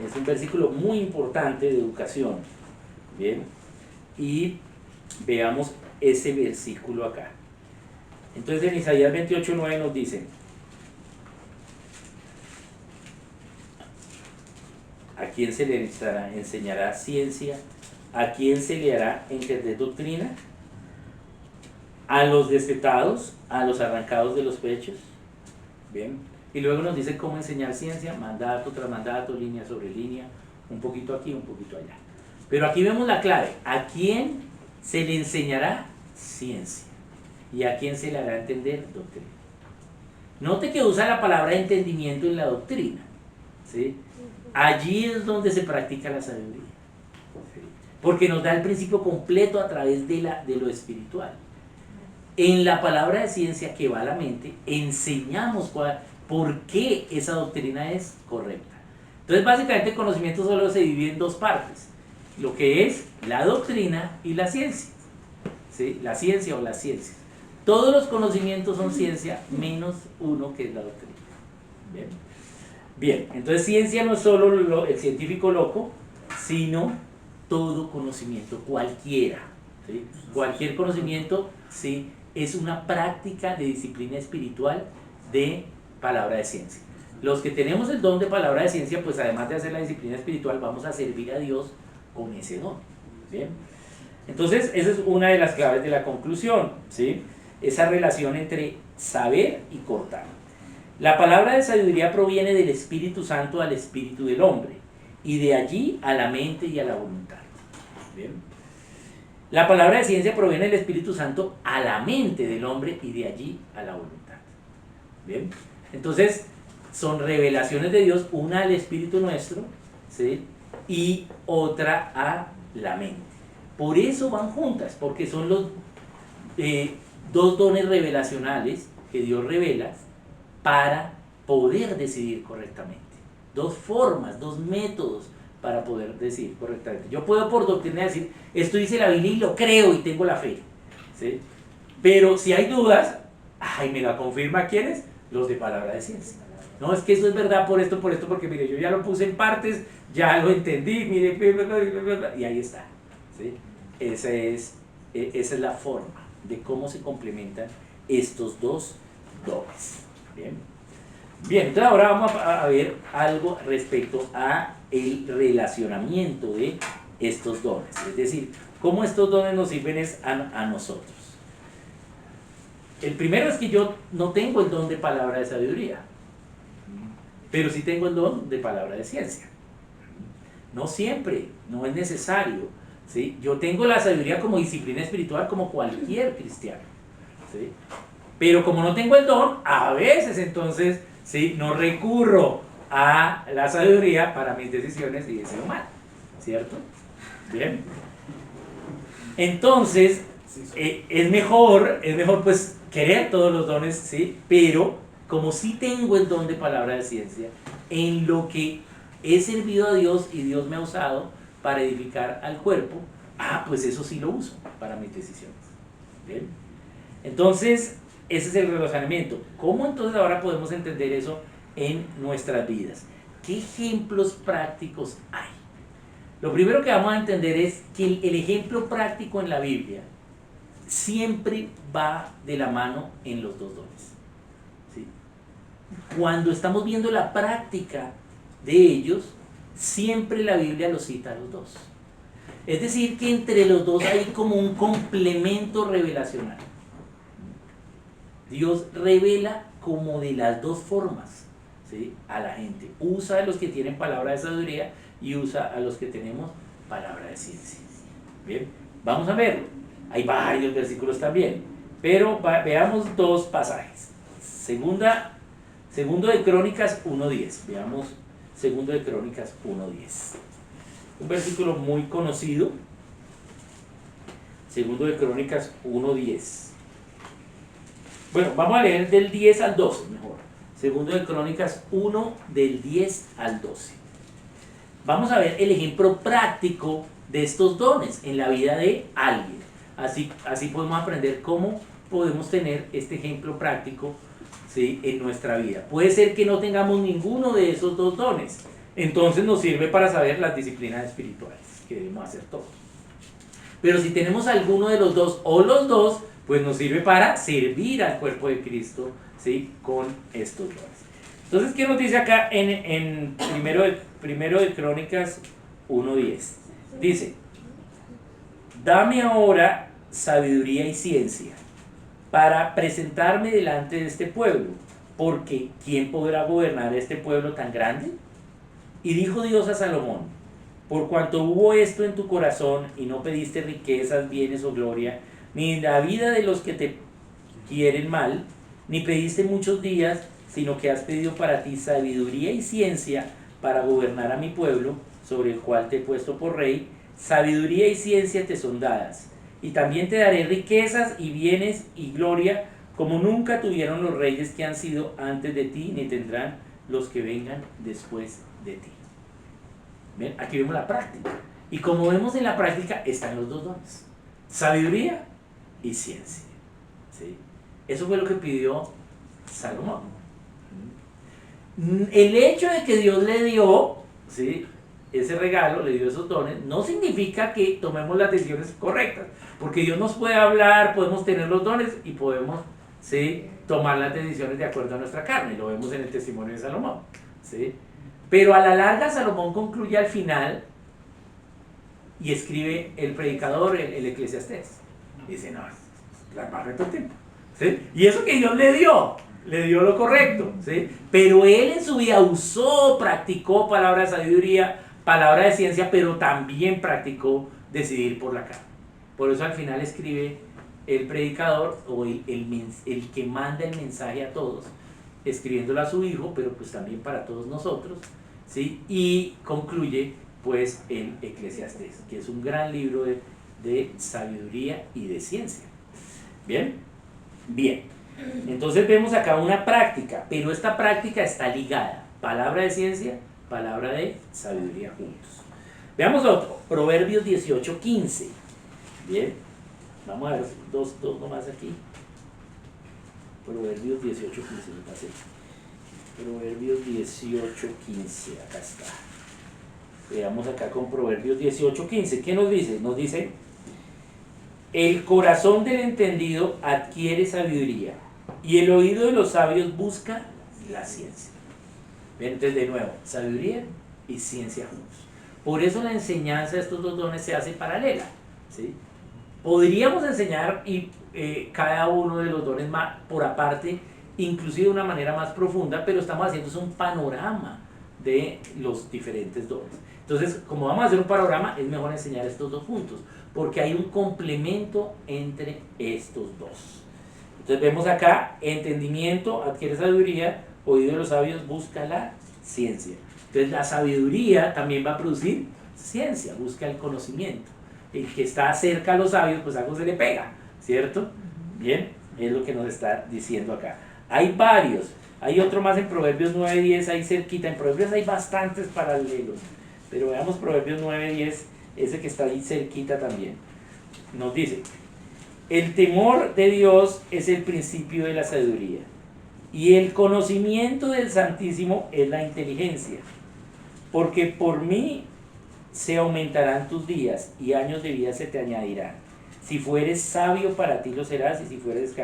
es un versículo muy importante de educación. Bien, y veamos ese versículo acá. Entonces, en Isaías 28:9 nos dice: ¿a quién se le enseñará ciencia? ¿A quién se le hará entender doctrina? A los destetados, a los arrancados de los pechos. Bien. Y luego nos dice cómo enseñar ciencia, mandato tras mandato, línea sobre línea, un poquito aquí, un poquito allá. Pero aquí vemos la clave: ¿a quién se le enseñará ciencia? ¿Y a quién se le hará entender doctrina? Note que usa la palabra entendimiento en la doctrina, ¿sí? Allí es donde se practica la sabiduría, ¿sí? Porque nos da el principio completo a través de lo espiritual. En la palabra de ciencia que va a la mente, enseñamos por qué esa doctrina es correcta. Entonces, básicamente, el conocimiento solo se divide en dos partes: lo que es la doctrina y la ciencia, ¿sí? La ciencia o las ciencias. Todos los conocimientos son ciencia, menos uno, que es la doctrina. Bien, bien, entonces ciencia no es solo el científico loco, sino todo conocimiento, cualquiera, ¿sí? Cualquier conocimiento, ¿sí? Es una práctica de disciplina espiritual de palabra de ciencia. Los que tenemos el don de palabra de ciencia, pues además de hacer la disciplina espiritual, vamos a servir a Dios con ese don. ¿Bien? Entonces, esa es una de las claves de la conclusión, ¿sí? Esa relación entre saber y cortar. La palabra de sabiduría proviene del Espíritu Santo al espíritu del hombre, y de allí a la mente y a la voluntad. ¿Bien? La palabra de ciencia proviene del Espíritu Santo a la mente del hombre y de allí a la voluntad. Bien, entonces son revelaciones de Dios, una al espíritu nuestro, ¿sí? Y otra a la mente. Por eso van juntas, porque son los dos dones revelacionales que Dios revela para poder decidir correctamente. Dos formas, dos métodos para poder decidir correctamente. Yo puedo por doctrina decir, esto dice la Biblia y lo creo y tengo la fe, ¿sí? Pero si hay dudas, ay, me la confirma ¿quiénes? Los de palabra de ciencia. No, es que eso es verdad por esto, porque mire, yo ya lo puse en partes, ya lo entendí, mire, y ahí está, ¿sí? Esa es la forma de cómo se complementan estos dos dones. Bien, bien, entonces ahora vamos a ver algo respecto a el relacionamiento de estos dones, es decir, cómo estos dones nos sirven es a nosotros. El primero es que yo no tengo el don de palabra de sabiduría, pero sí tengo el don de palabra de ciencia. No siempre, no es necesario, ¿sí? Yo tengo la sabiduría como disciplina espiritual como cualquier cristiano, ¿sí? Pero como no tengo el don, a veces entonces, ¿sí?, no recurro a la sabiduría para mis decisiones y deseo mal, ¿cierto? Bien. Entonces, es mejor pues querer todos los dones, ¿sí? Pero como sí tengo el don de palabra de ciencia, en lo que he servido a Dios y Dios me ha usado para edificar al cuerpo, pues eso sí lo uso para mis decisiones. ¿Bien? Entonces, ese es el relacionamiento. ¿Cómo entonces ahora podemos entender eso en nuestras vidas? ¿Qué ejemplos prácticos hay? Lo primero que vamos a entender es que el ejemplo práctico en la Biblia siempre va de la mano en los dos dones, ¿sí? Cuando estamos viendo la práctica de ellos, siempre la Biblia los cita a los dos. Es decir, que entre los dos hay como un complemento revelacional. Dios revela como de las dos formas, ¿sí?, a la gente. Usa a los que tienen palabra de sabiduría y usa a los que tenemos palabra de ciencia. Bien, vamos a verlo. Hay varios versículos también, pero veamos dos pasajes. Segundo de Crónicas 1:10. Veamos Segundo de Crónicas 1:10. Un versículo muy conocido. Segundo de Crónicas 1:10. Bueno, vamos a leer del 10 al 12 mejor. Segundo de Crónicas 1 del 10 al 12. Vamos a ver el ejemplo práctico de estos dones en la vida de alguien. Así podemos aprender cómo podemos tener este ejemplo práctico, ¿sí?, en nuestra vida. Puede ser que no tengamos ninguno de esos dos dones. Entonces nos sirve para saber las disciplinas espirituales que debemos hacer todos. Pero si tenemos alguno de los dos o los dos, pues nos sirve para servir al cuerpo de Cristo, ¿sí?, con estos dones. Entonces, ¿qué nos dice acá en primero de Crónicas 1:10? Dice: dame ahora sabiduría y ciencia para presentarme delante de este pueblo, porque ¿quién podrá gobernar este pueblo tan grande? Y dijo Dios a Salomón: por cuanto hubo esto en tu corazón y no pediste riquezas, bienes o gloria, ni la vida de los que te quieren mal, ni pediste muchos días, sino que has pedido para ti sabiduría y ciencia para gobernar a mi pueblo, sobre el cual te he puesto por rey, sabiduría y ciencia te son dadas, y también te daré riquezas y bienes y gloria, como nunca tuvieron los reyes que han sido antes de ti, ni tendrán los que vengan después de ti. ¿Ven? Aquí vemos la práctica. Y como vemos en la práctica, están los dos dones: sabiduría y ciencia. ¿Sí? Eso fue lo que pidió Salomón. El hecho de que Dios le dio, ¿sí?, ese regalo, le dio esos dones, no significa que tomemos las decisiones correctas, porque Dios nos puede hablar, podemos tener los dones y podemos, ¿sí?, tomar las decisiones de acuerdo a nuestra carne. Lo vemos en el testimonio de Salomón, ¿sí? Pero a la larga Salomón concluye al final y escribe el predicador, el Eclesiastés. Dice: no, la más todo el tiempo, ¿sí? Y eso que Dios le dio lo correcto, ¿sí? Pero él en su vida usó, practicó palabra de sabiduría, palabra de ciencia, pero también practicó decidir por la carne. Por eso al final escribe el predicador, o el que manda el mensaje a todos, escribiéndolo a su hijo, pero pues también para todos nosotros, ¿sí? Y concluye pues el Eclesiastés, que es un gran libro de sabiduría y de ciencia. ¿Bien? Bien. Entonces vemos acá una práctica, pero esta práctica está ligada: palabra de ciencia, palabra de sabiduría juntos. Veamos otro, Proverbios 18:15. Bien, vamos a ver dos nomás aquí. Proverbios 18:15, me pasé. Proverbios 18:15, acá está. Veamos acá con Proverbios 18:15. ¿Qué nos dice? Nos dice: el corazón del entendido adquiere sabiduría, y el oído de los sabios busca la ciencia. Ven, entonces de nuevo, sabiduría y ciencia juntos. Por eso la enseñanza de estos dos dones se hace paralela, ¿sí? Podríamos enseñar cada uno de los dones más por aparte, inclusive de una manera más profunda, pero estamos haciendo un panorama de los diferentes dones. Entonces, como vamos a hacer un panorama, es mejor enseñar estos dos juntos, porque hay un complemento entre estos dos. Entonces vemos acá, entendimiento adquiere sabiduría, oído de los sabios busca la ciencia. Entonces la sabiduría también va a producir ciencia, busca el conocimiento. El que está cerca a los sabios, pues algo se le pega, ¿cierto? Bien, es lo que nos está diciendo acá. Hay varios, hay otro más en Proverbios 9:10, ahí cerquita. En Proverbios hay bastantes paralelos, pero veamos Proverbios 9:10, ese que está ahí cerquita también. Nos dice: el temor de Dios es el principio de la sabiduría, y el conocimiento del Santísimo es la inteligencia. Porque por mí se aumentarán tus días, y años de vida se te añadirán. Si fueres sabio, para ti lo serás, y si fueres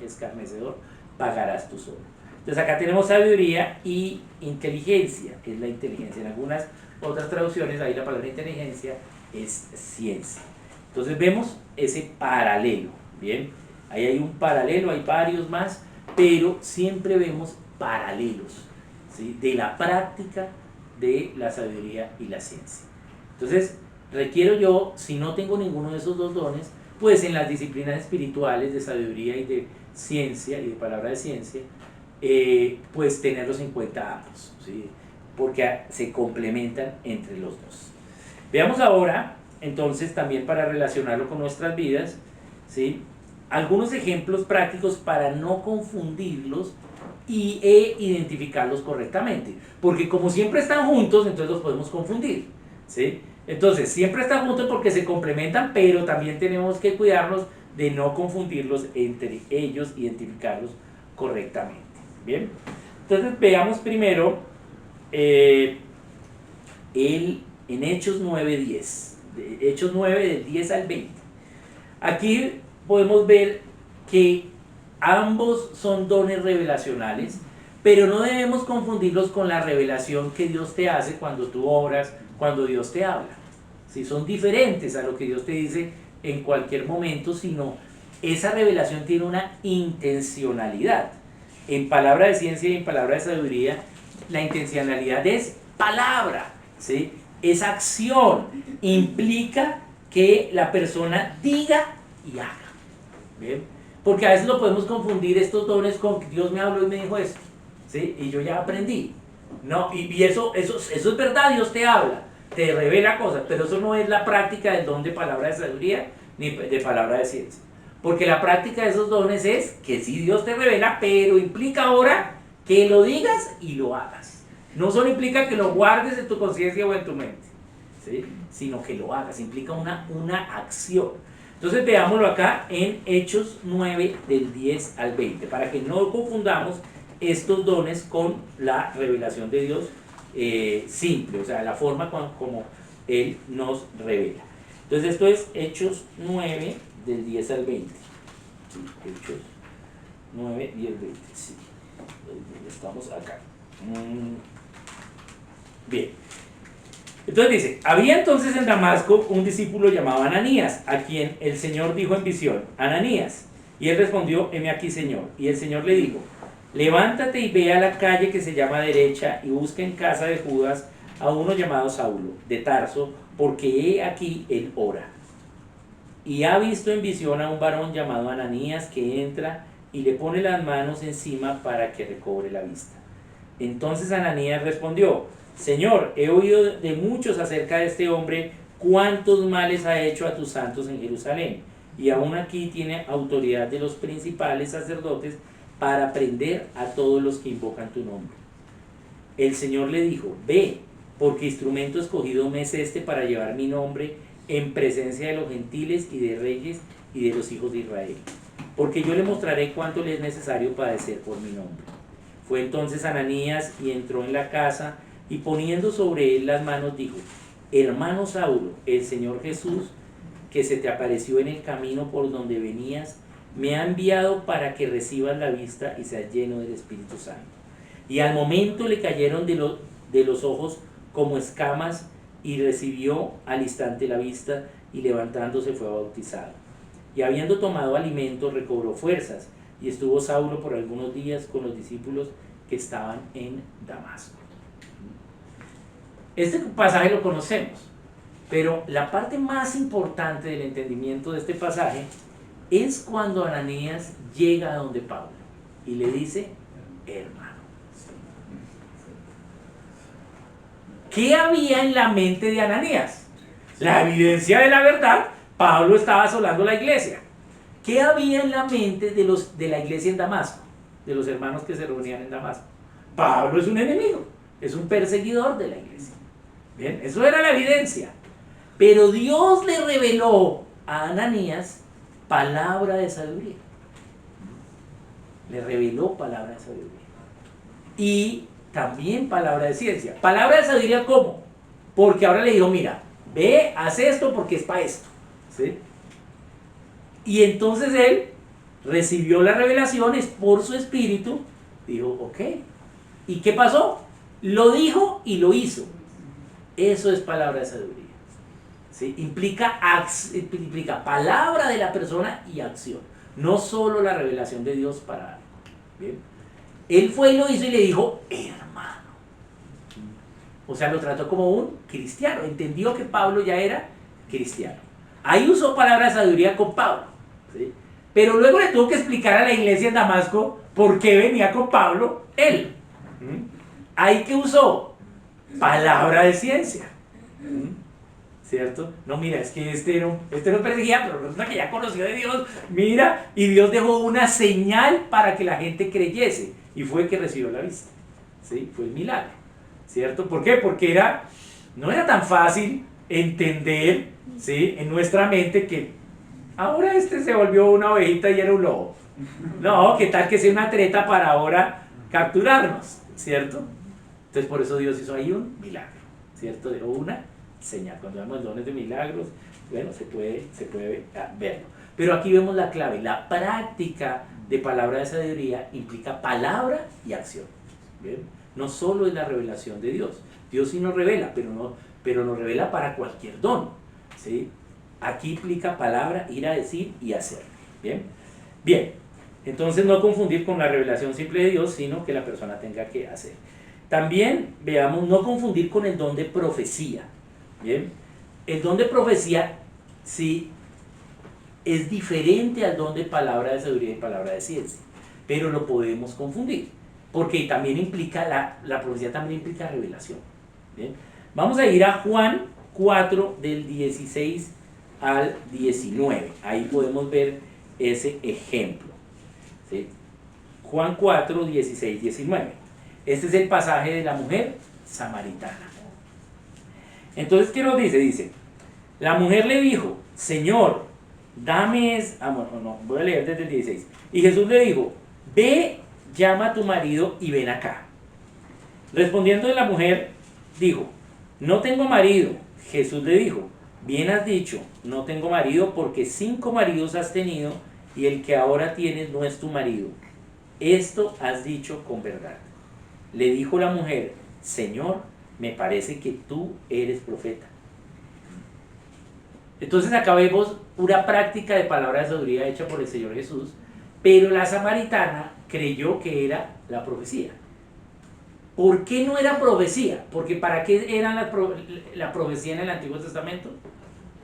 escarnecedor, pagarás tu solo. Entonces acá tenemos sabiduría y inteligencia, es la inteligencia. En algunas otras traducciones, ahí la palabra inteligencia es ciencia. Entonces vemos ese paralelo, ¿bien? Ahí hay un paralelo, hay varios más, pero siempre vemos paralelos, ¿sí? De la práctica de la sabiduría y la ciencia. Entonces, requiero yo, si no tengo ninguno de esos dos dones, pues en las disciplinas espirituales de sabiduría y de ciencia y de palabra de ciencia, pues tenerlos en cuenta ambos, ¿sí? Porque se complementan entre los dos. Veamos ahora, entonces, también para relacionarlo con nuestras vidas, ¿sí? Algunos ejemplos prácticos para no confundirlos e identificarlos correctamente, porque como siempre están juntos, entonces los podemos confundir, ¿sí? Entonces siempre están juntos porque se complementan, pero también tenemos que cuidarnos de no confundirlos entre ellos, identificarlos correctamente. Bien, entonces veamos primero en Hechos 9:10, Hechos 9 del 10 al 20. Aquí podemos ver que ambos son dones revelacionales, pero no debemos confundirlos con la revelación que Dios te hace cuando tú oras, cuando Dios te habla. ¿Sí? Son diferentes a lo que Dios te dice en cualquier momento, sino esa revelación tiene una intencionalidad. En palabra de ciencia y en palabra de sabiduría, la intencionalidad es palabra, ¿sí? Es acción, implica que la persona diga y haga. ¿Bien? Porque a veces lo podemos confundir estos dones con que Dios me habló y me dijo esto, ¿sí? Y yo ya aprendí. No, y eso es verdad, Dios te habla, te revela cosas, pero eso no es la práctica del don de palabra de sabiduría ni de palabra de ciencia. Porque la práctica de esos dones es que sí Dios te revela, pero implica ahora que lo digas y lo hagas. No solo implica que lo guardes en tu conciencia o en tu mente, ¿sí? Sino que lo hagas, implica una acción. Entonces veámoslo acá en Hechos 9 del 10 al 20, para que no confundamos estos dones con la revelación de Dios simple, o sea, la forma como Él nos revela. Entonces esto es Hechos 9 del 10 al 20. Sí, Hechos 9, 10, 20. Sí, estamos acá. Bien. Entonces dice: había entonces en Damasco un discípulo llamado Ananías, a quien el Señor dijo en visión: Ananías. Y él respondió: heme aquí, Señor. Y el Señor le dijo: levántate y ve a la calle que se llama Derecha y busca en casa de Judas a uno llamado Saulo, de Tarso, porque he aquí él ora. Y ha visto en visión a un varón llamado Ananías que entra y le pone las manos encima para que recobre la vista. Entonces Ananías respondió: Señor, he oído de muchos acerca de este hombre, cuántos males ha hecho a tus santos en Jerusalén, y aún aquí tiene autoridad de los principales sacerdotes para prender a todos los que invocan tu nombre. El Señor le dijo: ve, porque instrumento escogido me es este para llevar mi nombre en presencia de los gentiles y de reyes y de los hijos de Israel, porque yo le mostraré cuánto le es necesario padecer por mi nombre. Fue entonces Ananías y entró en la casa, y poniendo sobre él las manos dijo: hermano Saulo, el Señor Jesús, que se te apareció en el camino por donde venías, me ha enviado para que recibas la vista y seas lleno del Espíritu Santo. Y al momento le cayeron de los ojos como escamas, y recibió al instante la vista, y levantándose fue bautizado. Y habiendo tomado alimento, recobró fuerzas, y estuvo Saulo por algunos días con los discípulos que estaban en Damasco. Este pasaje lo conocemos, pero la parte más importante del entendimiento de este pasaje es cuando Ananías llega a donde Pablo y le dice, hermano. ¿Qué había en la mente de Ananías? La evidencia de la verdad. Pablo estaba asolando la iglesia. ¿Qué había en la mente de la iglesia en Damasco? De los hermanos que se reunían en Damasco. Pablo es un enemigo, es un perseguidor de la iglesia. Bien, eso era la evidencia. Pero Dios le reveló a Ananías palabra de sabiduría. Le reveló palabra de sabiduría. Y también palabra de ciencia. Palabra de sabiduría, ¿cómo? Porque ahora le dijo, mira, ve, haz esto porque es para esto. ¿Sí? Y entonces él recibió las revelaciones por su espíritu. Dijo, ok. ¿Y qué pasó? Lo dijo y lo hizo. Eso es palabra de sabiduría. ¿Sí? Implica palabra de la persona y acción. No solo la revelación de Dios para algo. ¿Bien? Él fue y lo hizo y le dijo, hermano. O sea, lo trató como un cristiano. Entendió que Pablo ya era cristiano. Ahí usó palabra de sabiduría con Pablo. ¿Sí? Pero luego le tuvo que explicar a la iglesia en Damasco por qué venía con Pablo él. Ahí que usó palabra de ciencia. ¿Cierto? No, mira, es que este no perseguía, pero resulta que ya conoció de Dios. Mira, y Dios dejó una señal para que la gente creyese. Y fue que recibió la vista. ¿Sí? Fue el milagro. ¿Cierto? ¿Por qué? Porque no era tan fácil entender, ¿sí?, en nuestra mente que ahora se volvió una ovejita y era un lobo. No, ¿qué tal que sea una treta para ahora capturarnos? ¿Cierto? Entonces por eso Dios hizo ahí un milagro. ¿Cierto? Dejó una señal. Cuando vemos dones de milagros, bueno, se puede verlo. Pero aquí vemos la clave. La práctica de palabra de sabiduría implica palabra y acción. ¿Bien? No solo es la revelación de Dios. Dios sí nos revela, pero nos revela para cualquier don. ¿Sí? Aquí implica palabra, ir a decir y hacer. ¿Bien? Bien. Entonces no confundir con la revelación simple de Dios, sino que la persona tenga que hacer. También veamos, no confundir con el don de profecía. ¿Bien? El don de profecía sí es diferente al don de palabra de sabiduría y palabra de ciencia, pero lo podemos confundir, porque también implica, la profecía también implica revelación. ¿Bien? Vamos a ir a Juan 4 del 16 al 19, ahí podemos ver ese ejemplo. ¿Sí? Juan 4, 16, 19. Este es el pasaje de la mujer samaritana. Entonces, ¿qué nos dice? Dice, la mujer le dijo, Señor, dame voy a leer desde el 16. Y Jesús le dijo, ve, llama a tu marido y ven acá. Respondiendo la mujer, dijo, no tengo marido. Jesús le dijo, bien has dicho, no tengo marido, porque 5 maridos has tenido y el que ahora tienes no es tu marido. Esto has dicho con verdad. Le dijo la mujer, Señor, me parece que tú eres profeta. Entonces acá vemos una práctica de palabra de sabiduría hecha por el Señor Jesús, pero la samaritana creyó que era la profecía. ¿Por qué no era profecía? Porque ¿para qué era la profecía en el Antiguo Testamento?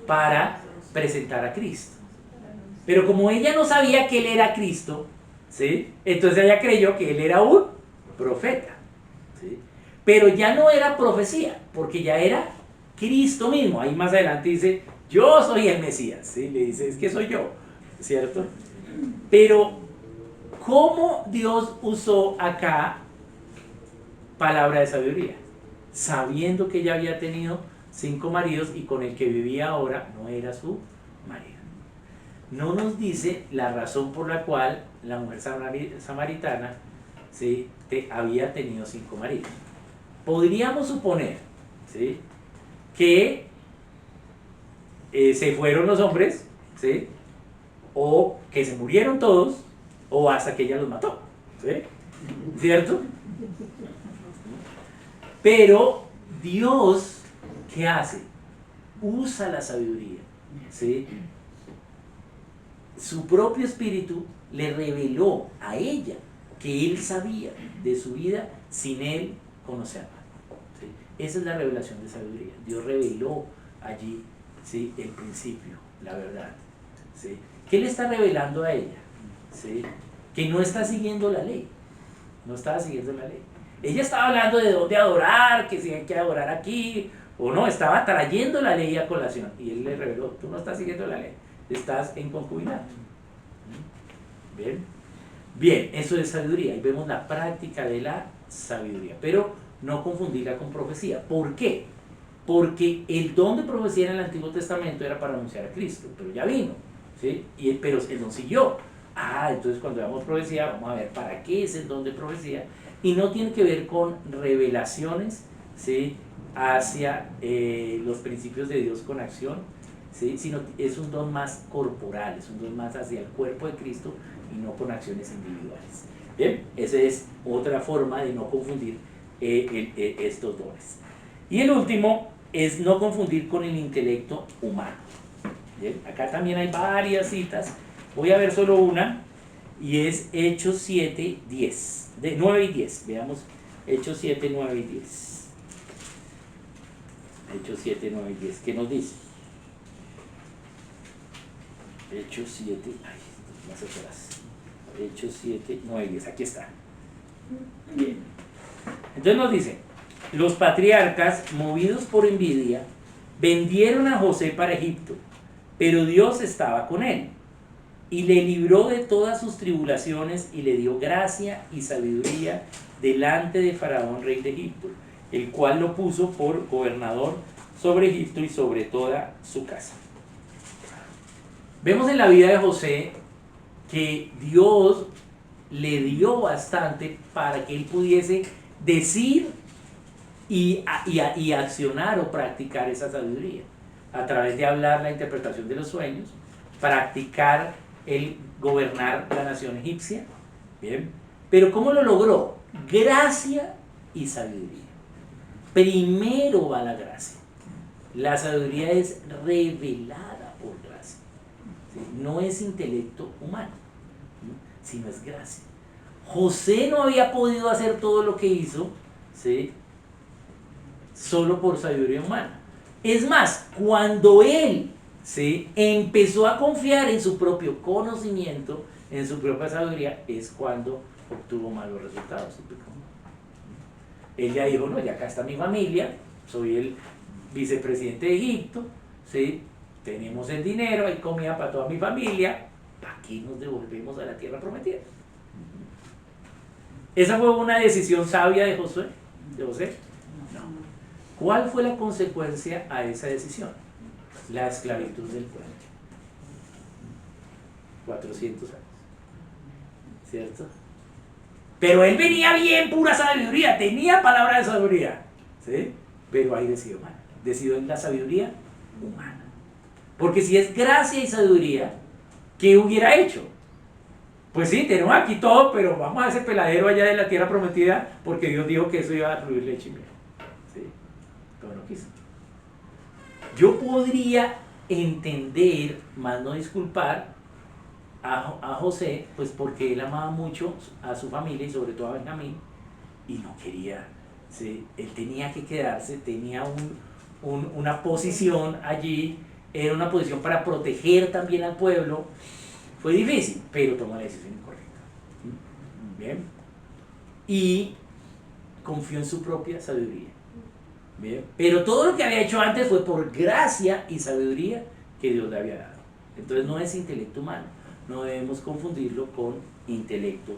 Para presentar a Cristo. Pero como ella no sabía que Él era Cristo, ¿sí?, entonces ella creyó que Él era un profeta. ¿Sí? Pero ya no era profecía, porque ya era Cristo mismo. Ahí más adelante dice, yo soy el Mesías. ¿Sí? Le dice, es que soy yo, ¿cierto? Pero, ¿cómo Dios usó acá palabra de sabiduría? Sabiendo que ella había tenido 5 maridos y con el que vivía ahora no era su marido. No nos dice la razón por la cual la mujer samaritana, ¿sí?, había tenido 5 maridos. Podríamos suponer, ¿sí?, que se fueron los hombres, ¿sí?, o que se murieron todos, o hasta que ella los mató, ¿sí?, ¿cierto? Pero Dios, ¿qué hace? Usa la sabiduría ¿sí? Su propio espíritu le reveló a ella que él sabía de su vida sin él conocerla. ¿Sí? Esa es la revelación de sabiduría. Dios reveló allí, ¿sí?, el principio, la verdad. ¿Sí? ¿Qué le está revelando a ella? ¿Sí? Que no está siguiendo la ley. No estaba siguiendo la ley. Ella estaba hablando de dónde adorar, que si hay que adorar aquí o no, estaba trayendo la ley a colación. Y él le reveló, tú no estás siguiendo la ley, estás en concubinato. Bien, bien, eso es sabiduría. Y vemos la práctica de la sabiduría. Pero no confundirla con profecía. ¿Por qué? Porque el don de profecía en el Antiguo Testamento era para anunciar a Cristo, pero ya vino, ¿sí? Pero el don siguió. Entonces cuando veamos profecía, vamos a ver para qué es el don de profecía. Y no tiene que ver con revelaciones, ¿sí?, hacia los principios de Dios con acción, ¿sí?, sino es un don más corporal, es un don más hacia el cuerpo de Cristo y no con acciones individuales. Bien, esa es otra forma de no confundir estos dones. Y el último es no confundir con el intelecto humano. Bien, acá también hay varias citas, voy a ver solo una, y es Hechos 7, 10, de 9 y 10, veamos Hechos 7, 9 y 10. Hechos 7, 9 y 10, ¿qué nos dice? Hechos 7, más atrás. Hechos 7, 9 y 10, aquí está. Bien. Entonces nos dice, los patriarcas, movidos por envidia, vendieron a José para Egipto, pero Dios estaba con él y le libró de todas sus tribulaciones y le dio gracia y sabiduría delante de Faraón, rey de Egipto, el cual lo puso por gobernador sobre Egipto y sobre toda su casa. Vemos en la vida de José que Dios le dio bastante para que él pudiese decir y accionar o practicar esa sabiduría a través de hablar la interpretación de los sueños, practicar el gobernar la nación egipcia. Bien, pero ¿cómo lo logró? Gracia y sabiduría. Primero va la gracia. La sabiduría es revelada por gracia, ¿sí? No es intelecto humano, ¿sí?, sino es gracia. José no había podido hacer todo lo que hizo, ¿sí?, solo por sabiduría humana. Es más, cuando él, ¿sí?, empezó a confiar en su propio conocimiento, en su propia sabiduría, es cuando obtuvo malos resultados. Él ya dijo, no, ya acá está mi familia, soy el vicepresidente de Egipto, ¿sí?, tenemos el dinero, hay comida para toda mi familia, ¿para qué nos devolvemos a la tierra prometida? ¿Esa fue una decisión sabia de José? No. ¿Cuál fue la consecuencia a esa decisión? La esclavitud del pueblo. 400 años. ¿Cierto? Pero él venía bien, pura sabiduría, tenía palabra de sabiduría, ¿sí? Pero ahí decidió mal. Decidió en la sabiduría humana. Porque si es gracia y sabiduría, ¿qué hubiera hecho? Pues sí, tenemos aquí todo, pero vamos a ese peladero allá de la tierra prometida, porque Dios dijo que eso iba a fluir leche y miel. ¿Sí? Pero no quiso. Yo podría entender, más no disculpar, a José, pues porque él amaba mucho a su familia y sobre todo a Benjamín, y no quería, ¿sí?, él tenía que quedarse, tenía una posición allí, era una posición para proteger también al pueblo. Fue difícil, pero tomó la decisión incorrecta. Bien. Y confió en su propia sabiduría. Bien. Pero todo lo que había hecho antes fue por gracia y sabiduría que Dios le había dado. Entonces no es intelecto humano. No debemos confundirlo con intelecto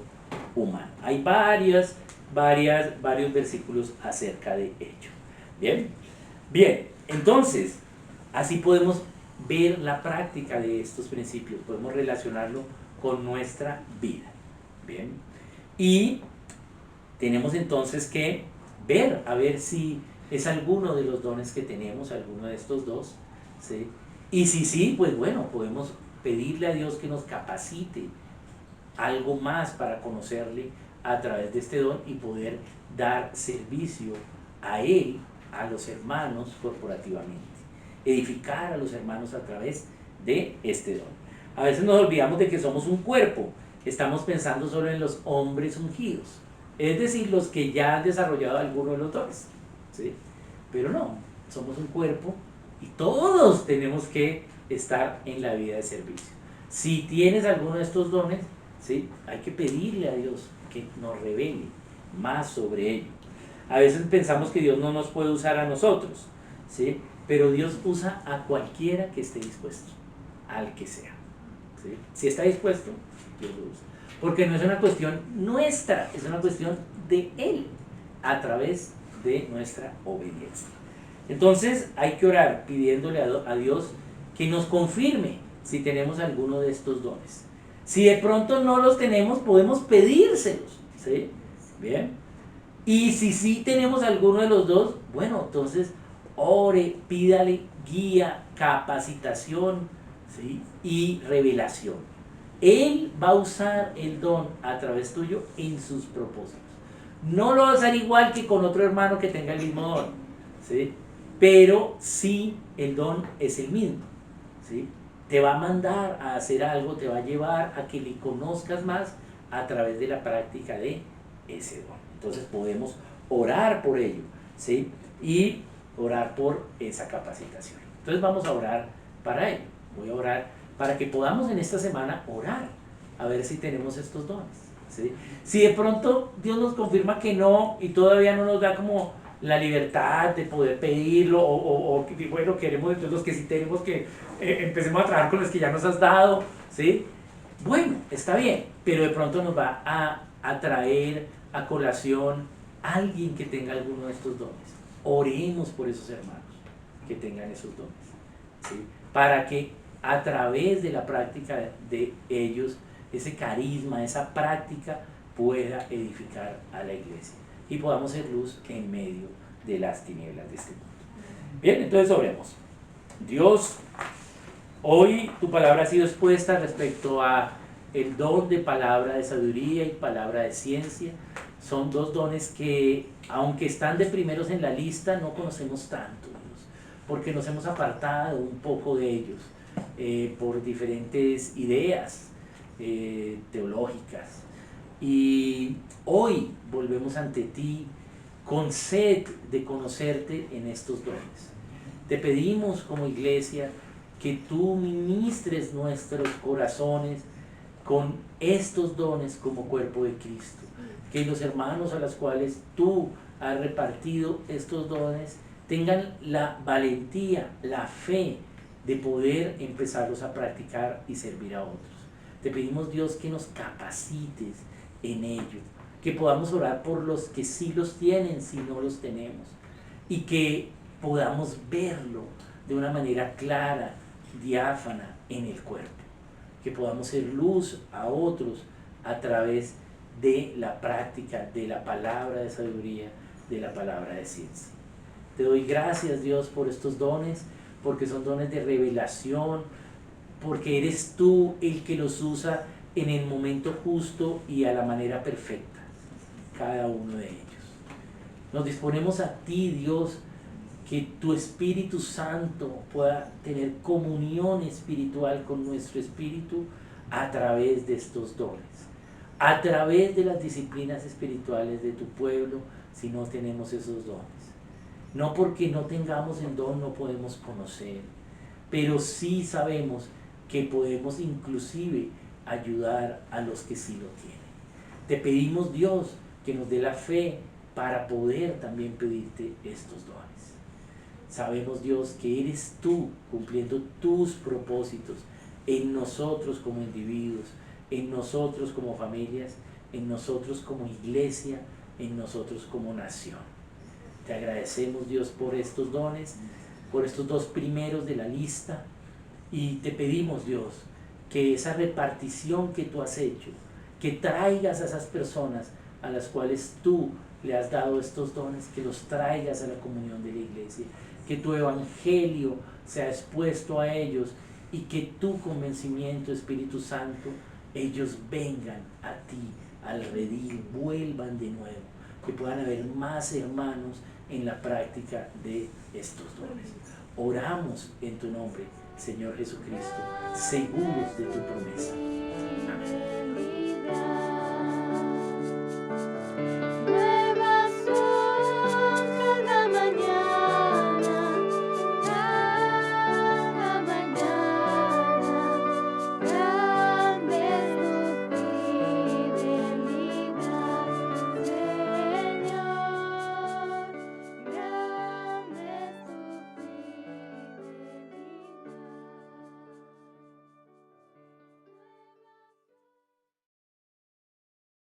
humano. Hay varios versículos acerca de ello. Bien. Bien. Entonces, así podemos ver la práctica de estos principios, podemos relacionarlo con nuestra vida. Bien. Y tenemos entonces que ver, a ver si es alguno de los dones que tenemos, alguno de estos dos, ¿sí? Y si sí, pues bueno, podemos pedirle a Dios que nos capacite algo más para conocerle a través de este don y poder dar servicio a Él, a los hermanos corporativamente. edificar a los hermanos a través de este don. A veces nos olvidamos de que somos un cuerpo, estamos pensando solo en los hombres ungidos, es decir, los que ya han desarrollado alguno de los dones, ¿sí? Pero no, somos un cuerpo y todos tenemos que estar en la vida de servicio. Si tienes alguno de estos dones, ¿sí?, hay que pedirle a Dios que nos revele más sobre ello. A veces pensamos que Dios no nos puede usar a nosotros, ¿sí?, pero Dios usa a cualquiera que esté dispuesto, al que sea, ¿sí? Si está dispuesto, Dios lo usa. Porque no es una cuestión nuestra, es una cuestión de Él, a través de nuestra obediencia. Entonces hay que orar pidiéndole a Dios que nos confirme si tenemos alguno de estos dones. Si de pronto no los tenemos, podemos pedírselos, ¿sí? Bien. Y si sí tenemos alguno de los dos, bueno, entonces ore, pídale guía, capacitación, ¿sí?, y revelación. Él va a usar el don a través tuyo en sus propósitos. No lo va a hacer igual que con otro hermano que tenga el mismo don, ¿sí?, pero sí el don es el mismo, ¿sí? Te va a mandar a hacer algo, te va a llevar a que le conozcas más a través de la práctica de ese don. Entonces podemos orar por ello, ¿sí?, y orar por esa capacitación. Entonces vamos a orar para ello. Voy a orar para que podamos en esta semana orar a ver si tenemos estos dones, ¿sí? Si de pronto Dios nos confirma que no y todavía no nos da como la libertad de poder pedirlo o bueno, queremos entonces los que sí tenemos que empecemos a trabajar con los que ya nos has dado, ¿sí? Bueno, está bien, pero de pronto nos va a traer a colación alguien que tenga alguno de estos dones. Oremos por esos hermanos que tengan esos dones, ¿sí?, para que a través de la práctica de ellos, ese carisma, esa práctica pueda edificar a la iglesia y podamos ser luz en medio de las tinieblas de este mundo. Bien, entonces oremos. Dios, hoy tu palabra ha sido expuesta respecto a el don de palabra de sabiduría y palabra de ciencia. Son dos dones que, aunque están de primeros en la lista, no conocemos tanto, Dios, porque nos hemos apartado un poco de ellos por diferentes ideas teológicas. Y hoy volvemos ante ti con sed de conocerte en estos dones. Te pedimos como iglesia que tú ministres nuestros corazones con estos dones como cuerpo de Cristo. Que los hermanos a los cuales tú has repartido estos dones tengan la valentía, la fe de poder empezarlos a practicar y servir a otros. Te pedimos, Dios, que nos capacites en ello, que podamos orar por los que sí los tienen, si no los tenemos, y que podamos verlo de una manera clara, diáfana en el cuerpo, que podamos ser luz a otros a través de la práctica de la palabra de sabiduría, de la palabra de ciencia. Te doy gracias, Dios, por estos dones, porque son dones de revelación, porque eres tú el que los usa en el momento justo y a la manera perfecta, cada uno de ellos. Nos disponemos a ti, Dios, que tu Espíritu Santo pueda tener comunión espiritual con nuestro espíritu a través de estos dones, a través de las disciplinas espirituales de tu pueblo, si no tenemos esos dones. No porque no tengamos el don no podemos conocer, pero sí sabemos que podemos inclusive ayudar a los que sí lo tienen. Te pedimos, Dios, que nos dé la fe para poder también pedirte estos dones. Sabemos, Dios, que eres tú cumpliendo tus propósitos en nosotros como individuos, en nosotros como familias, en nosotros como iglesia, en nosotros como nación. Te agradecemos, Dios, por estos dones, por estos dos primeros de la lista, y te pedimos, Dios, que esa repartición que tú has hecho, que traigas a esas personas a las cuales tú le has dado estos dones, que los traigas a la comunión de la iglesia, que tu evangelio sea expuesto a ellos y que tu convencimiento, Espíritu Santo, ellos vengan a ti, al redil, vuelvan de nuevo, que puedan haber más hermanos en la práctica de estos dones. Oramos en tu nombre, Señor Jesucristo, seguros de tu promesa.